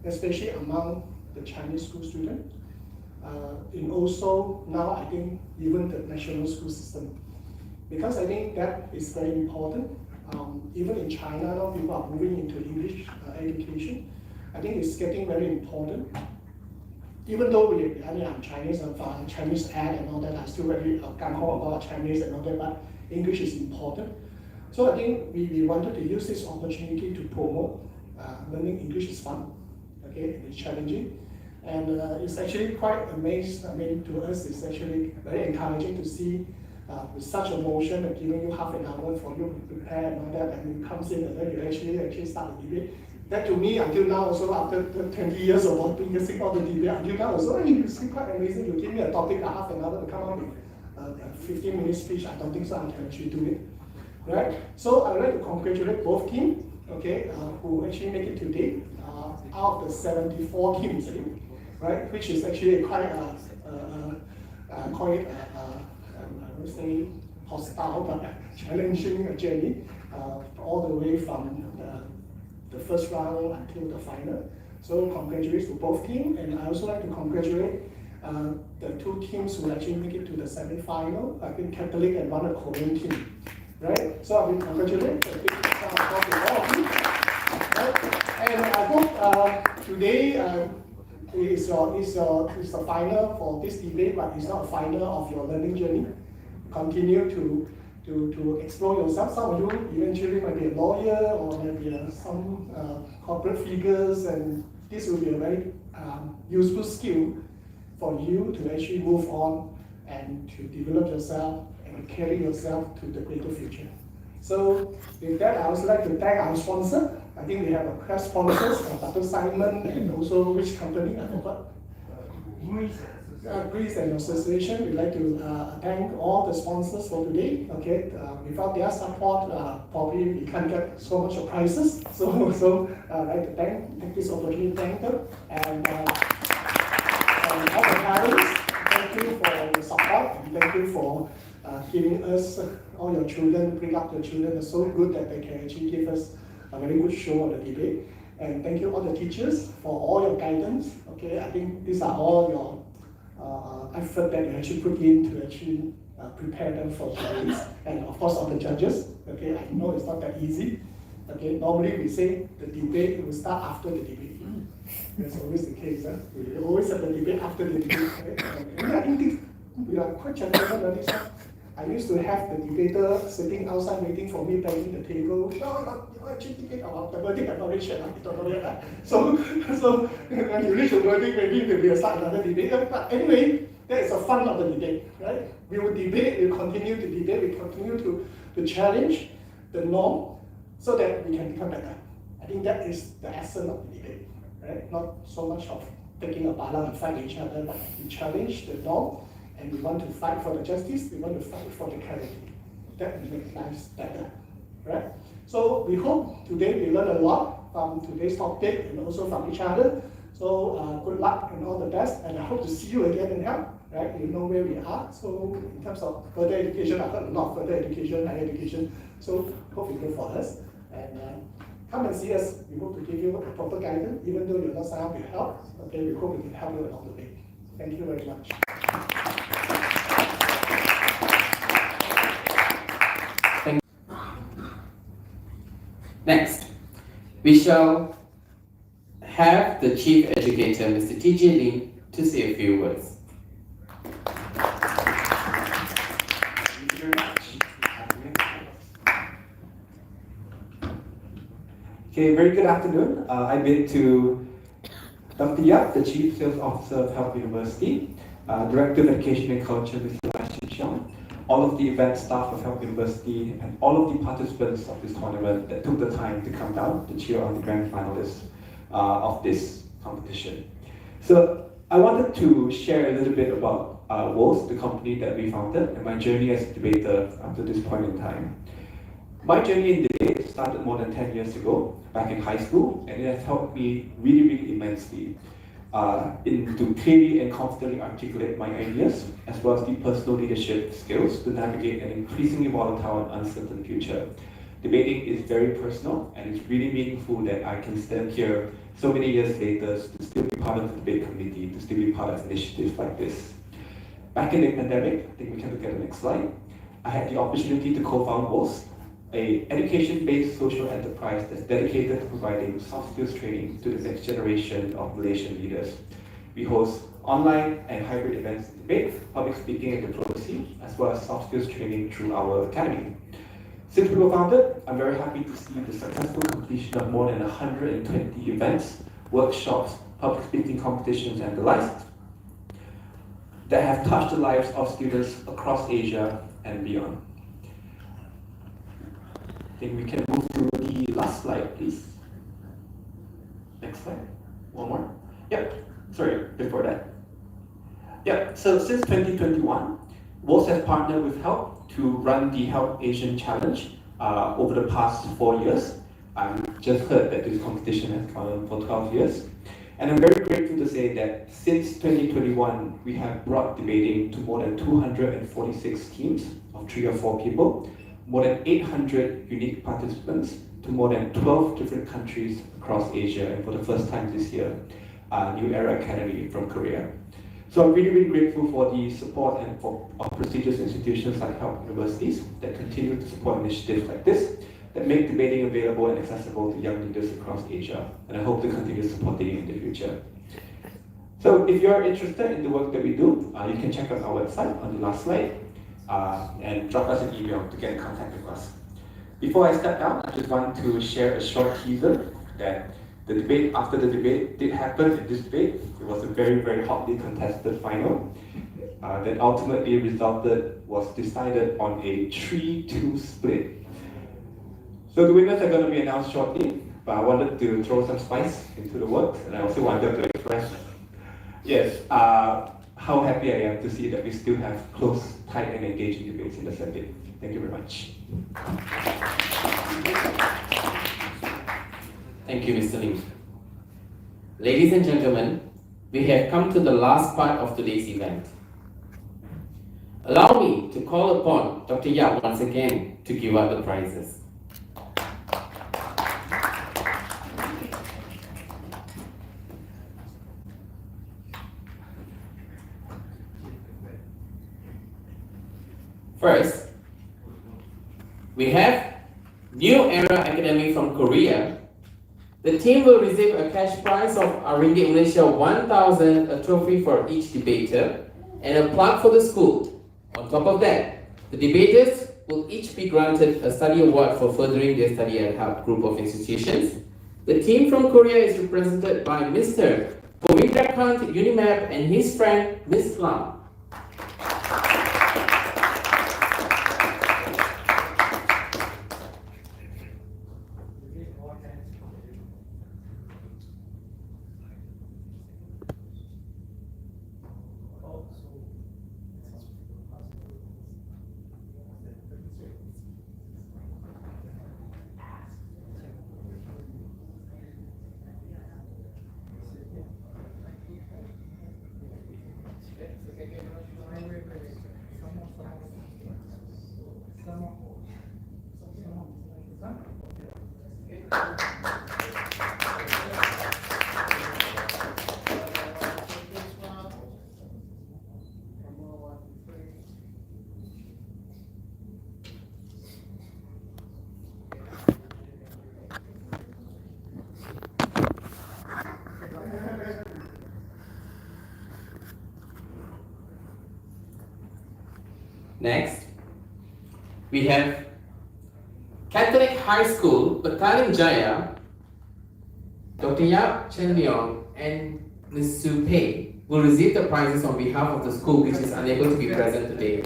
especially among the Chinese school students. And also now I think even the national school system. Because I think that is very important. Even in China now people are moving into English education. I think it's getting very important. Even though I'm Chinese, I'm Chinese ad and all that, I still very gung-ho about Chinese and all that, but English is important. So I think we wanted to use this opportunity to promote learning English is fun, okay, and it's challenging. And it's actually quite amazing. I mean, to us, it's actually very encouraging to see with such a motion that giving you half an hour for you to prepare and all that, and it comes in and then you actually start the debate. That to me, until now, also after 20 years of witnessing all the debate, until now, also it's quite amazing. You give me a topic, half an hour to come up with a 15-minute speech. I don't think so. I can actually do it, right? So I would like to congratulate both teams, okay, who actually make it today. Out of the 74 teams, right, which is actually quite I would say hostile but challenging journey, all the way from the first round until the final. So congratulations to both teams, and I also like to congratulate the two teams who actually make it to the semi-final. I think Catholic and one a Korean team, right? So I will congratulate a big round of applause to all of you. Right? And I hope today is the final for this debate, but it's not a final of your learning journey. Continue to explore yourself. Some of you eventually might be a lawyer or maybe some corporate figures, and this will be a very useful skill for you to actually move on and to develop yourself and carry yourself to the greater future. So with that, I also like to thank our sponsor. I think we have a press sponsors, Dr. Simon, and also which company, I forgot. Greece and Association. We'd like to thank all the sponsors for today. Okay, without their support, probably we can't get so much of prizes. So I'd like to take this opportunity to thank them. And all the parents, thank you for your support, and thank you for giving us all your children, bring up your children. It's so good that they can actually give us a very good show of the debate. And thank you all the teachers for all your guidance. Okay, I think these are all your effort that you actually put in to actually prepare them for juries, and of course all the judges. Okay, I know it's not that easy. Okay, normally we say the debate will start after the debate. That's always the case. We always have the debate after the debate. Okay? I think we are quite challenging on this one. I used to have the debater sitting outside waiting for me, banging the table. So when you reach the verdict, maybe we will start another debate. But anyway, that is the fun of the debate, right? We will debate, we will continue to debate, we continue to challenge the norm so that we can become better. I think that is the essence of the debate, right? Not so much of taking a bala and fight each other, but we challenge the norm. And we want to fight for the justice, we want to fight for the clarity. That will make lives better, right? So we hope today we learn a lot from today's topic and also from each other. So good luck and all the best, and I hope to see you again in hell, right? You know where we are. So in terms of further education, I've heard a lot of further education, higher education. So hope you go for us. And come and see us. We hope to give you a proper guidance, even though you're not signed up to help. Okay, we hope we can help you along the way. Thank you very much. Next, we shall have the Chief Educator, Mr. T.J. Lin, to say a few words. Thank you very much. Okay, very good afternoon. I've been to Dr. Yap, the Chief Sales Officer of Help University, Director of Education and Culture, Mr. Lai Shin, all of the event staff of Help University, and all of the participants of this tournament that took the time to come down to cheer on the grand finalists of this competition. So I wanted to share a little bit about WOS, the company that we founded, and my journey as a debater up to this point in time. My journey in debate started more than 10 years ago, back in high school, and it has helped me really, really immensely to clearly and confidently articulate my ideas, as well as the personal leadership skills to navigate an increasingly volatile and uncertain future. Debating is very personal, and it's really meaningful that I can stand here so many years later to still be part of the debate committee, to still be part of initiatives like this. Back in the pandemic, I think we can look at the next slide, I had the opportunity to co-found WOS, an education-based social enterprise that's dedicated to providing soft skills training to the next generation of Malaysian leaders. We host online and hybrid events in debate, public speaking and diplomacy, as well as soft skills training through our academy. Since we were founded, I'm very happy to see the successful completion of more than 120 events, workshops, public speaking competitions, and the likes that have touched the lives of students across Asia and beyond. I think we can move to the last slide, please. Next slide. One more. Yep. Sorry, before that. Yep. So since 2021, WOS has partnered with HELP to run the Help Asian Challenge over the past 4 years. I've just heard that this competition has gone on for 12 years. And I'm very grateful to say that since 2021, we have brought debating to more than 246 teams of 3 or 4 people, more than 800 unique participants to more than 12 different countries across Asia, and for the first time this year, New Era Academy from Korea. So I'm really, really grateful for the support and of prestigious institutions like Help Universities that continue to support initiatives like this, that make debating available and accessible to young leaders across Asia. And I hope to continue supporting it in the future. So if you're interested in the work that we do, you can check out our website on the last slide and drop us an email to get in contact with us. Before I step down, I just want to share a short teaser that the debate, after the debate did happen in this debate, it was a very, very hotly contested final that ultimately was decided on a 3-2 split. So the winners are going to be announced shortly, but I wanted to throw some spice into the works, and I also wanted to express, yes, how happy I am to see that we still have close, tight, and engaging debates in the Senate. Thank you very much. Thank you, Mr. Lim. Ladies and gentlemen, we have come to the last part of today's event. Allow me to call upon Dr. Yap once again to give out the prizes. First, we have New Era Academy from Korea. The team will receive a cash prize of Ringgit Malaysia 1,000, a trophy for each debater, and a plaque for the school. On top of that, the debaters will each be granted a study award for furthering their study at HELP group of institutions. The team from Korea is represented by Mr. Povindrakant Unimap and his friend Ms. Lam. Next, we have Catholic High School, Bataling Jaya. Dr. Yap Chen Leong and Ms. Su Pei will receive the prizes on behalf of the school, which is unable to be present today.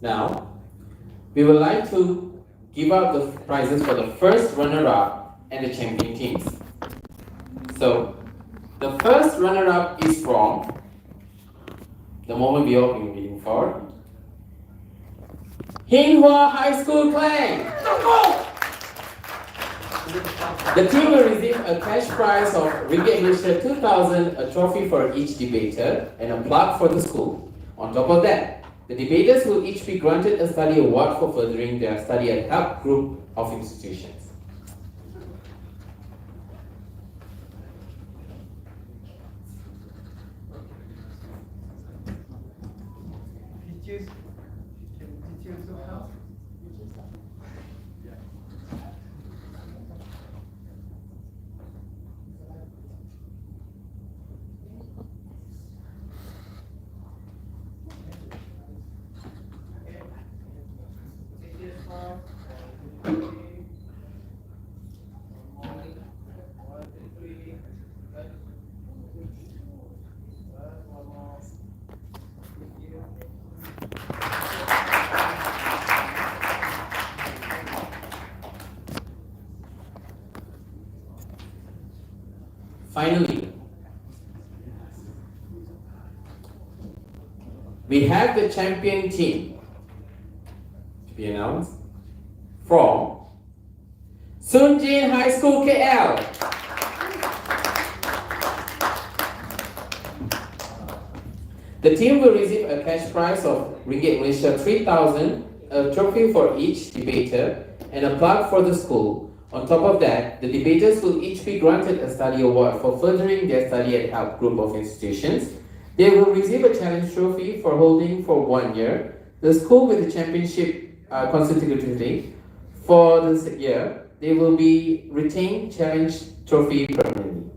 Now, we would like to give out the prizes for the first runner-up and the champion teams. So, the first runner-up is from the moment we all been waiting for. Hin Hua High School Clan! The team will receive a cash prize of Ringgit Malaysia 2,000, a trophy for each debater, and a plaque for the school. On top of that, the debaters will each be granted a study award for furthering their study at help group of institutions. Finally, we have the champion team to be announced from Tsun Jin High School KL. The team will receive a cash prize of Ringgit Malaysia 3,000, a trophy for each debater, and a plaque for the school. On top of that, the debaters will each be granted a study award for furthering their study at help group of institutions. They will receive a challenge trophy for holding for 1 year. The school with the championship consecutively for this year, they will be retained challenge trophy permanently.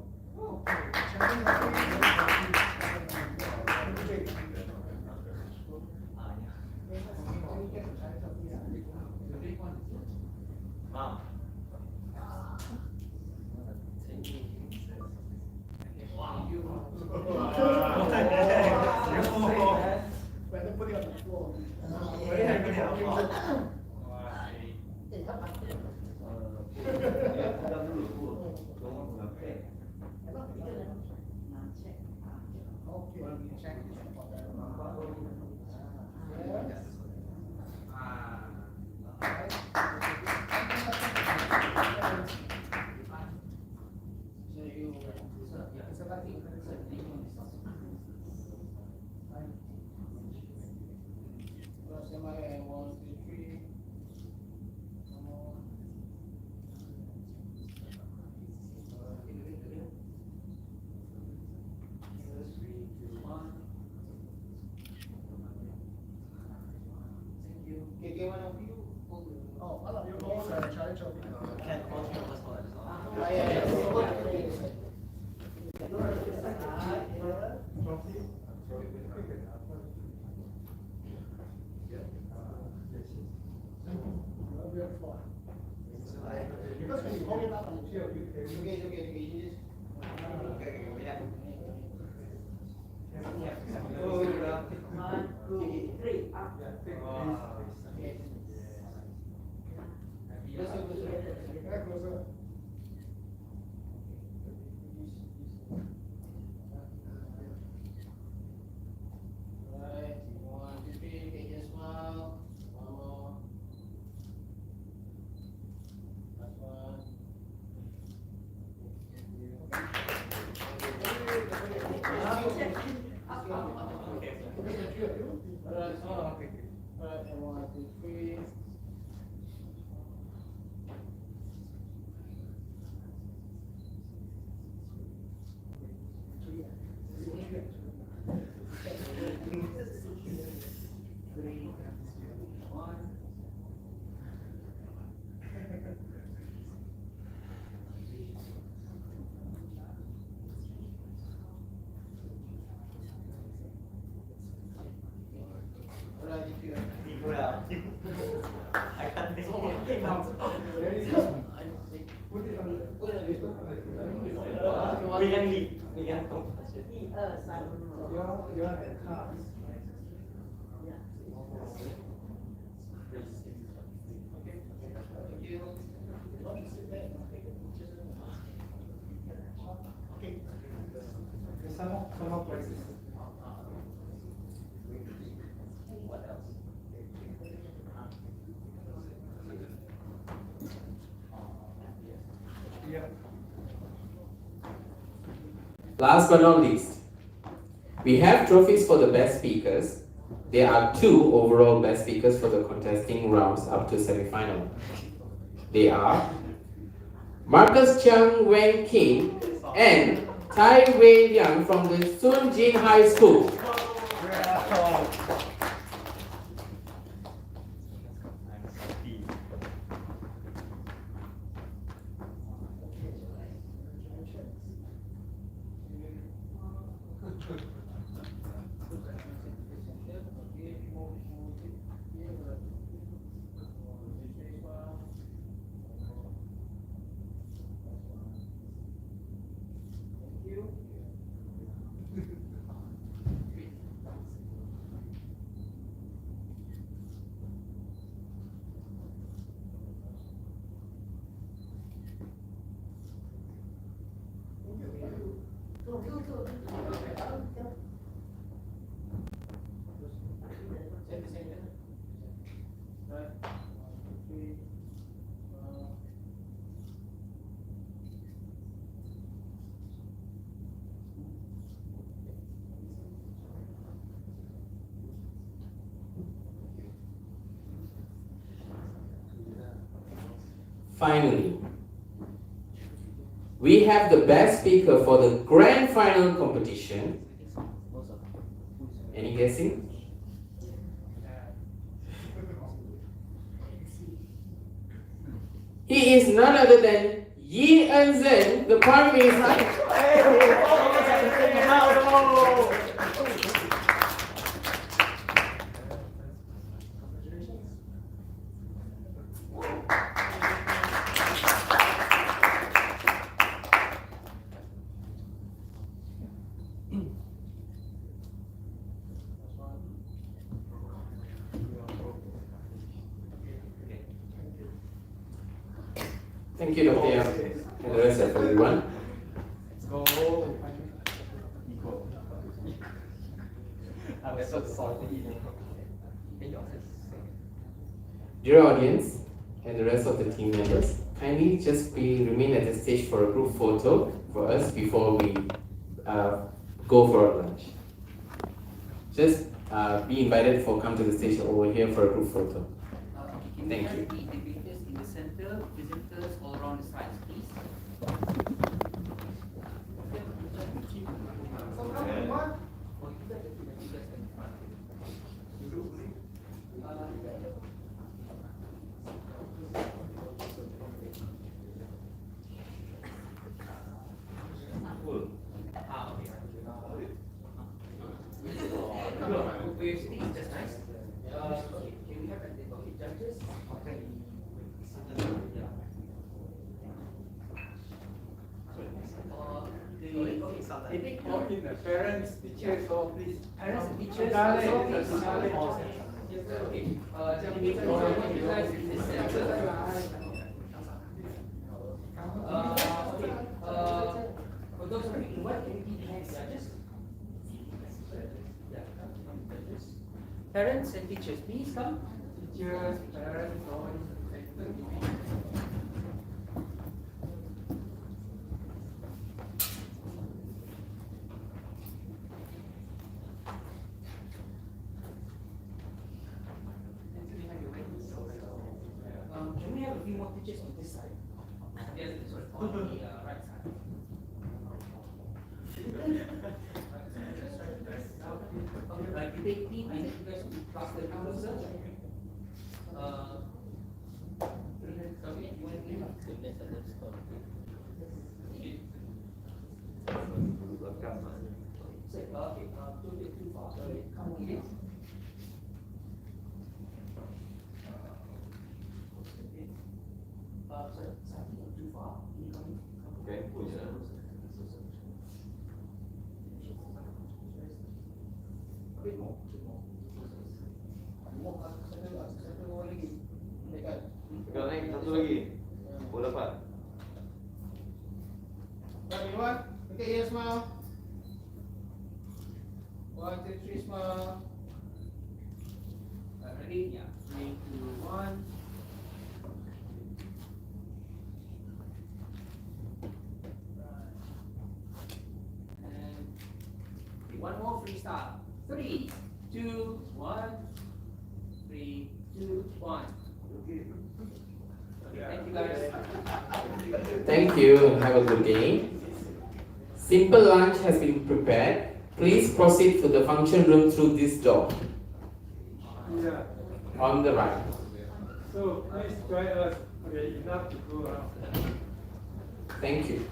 Some more places. Yeah. Last but not least, we have trophies for the best speakers. There are 2 overall best speakers for the contesting rounds up to semi-final. They are Marcus Chiang Wen Kim and Tai Wei Liang from the Tsun Jin High School. Finally, we have the best speaker for the grand final competition. Any guessing? He is none other than Yi Enzhen, the Prime Minister. Thank you, Dr. Yang, and the rest of everyone. Let's go. I'm so sorry. Dear audience and the rest of the team members, kindly just remain at the stage for a group photo for us before we go for our lunch. Just be invited for come to the station over here for a group photo. Thank you. Debaters in the center, visitors all around the sides, please. Parents, teachers, so please. Parents and teachers Finale, also, please. finale. Okay. Debaters are organized in the center. Okay. For those of you what can be the next judges? Parents and teachers, please come. Teachers, parents, all. Can we have a few more teachers on this side? Yes, sorry, on the right side. Okay, right, debate team, I need you guys to pass the closer. Okay, you want to leave? Okay, don't get too far. Come on, please. Sorry, too far. Okay. A bit more. More. 1, 2, 3, smile. Ready? Yeah. 3, 2, 1. And one more freestyle. 3, 2, 1. 3, 2, 1. Thank you guys. Thank you and have a good day. Simple lunch has been prepared. Please proceed to the function room through this door. Yeah. On the right. So please join us. Okay, enough to go around. Thank you.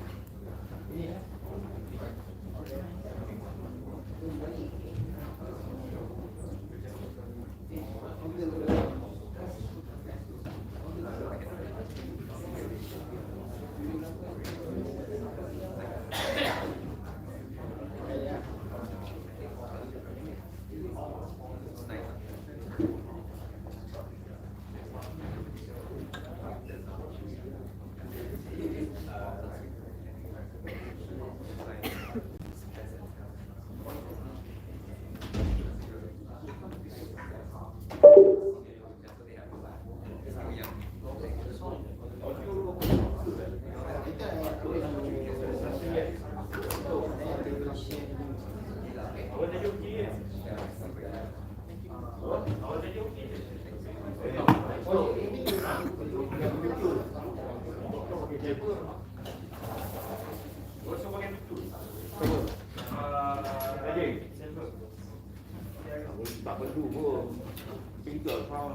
Tak perlu pun. Pintu kau.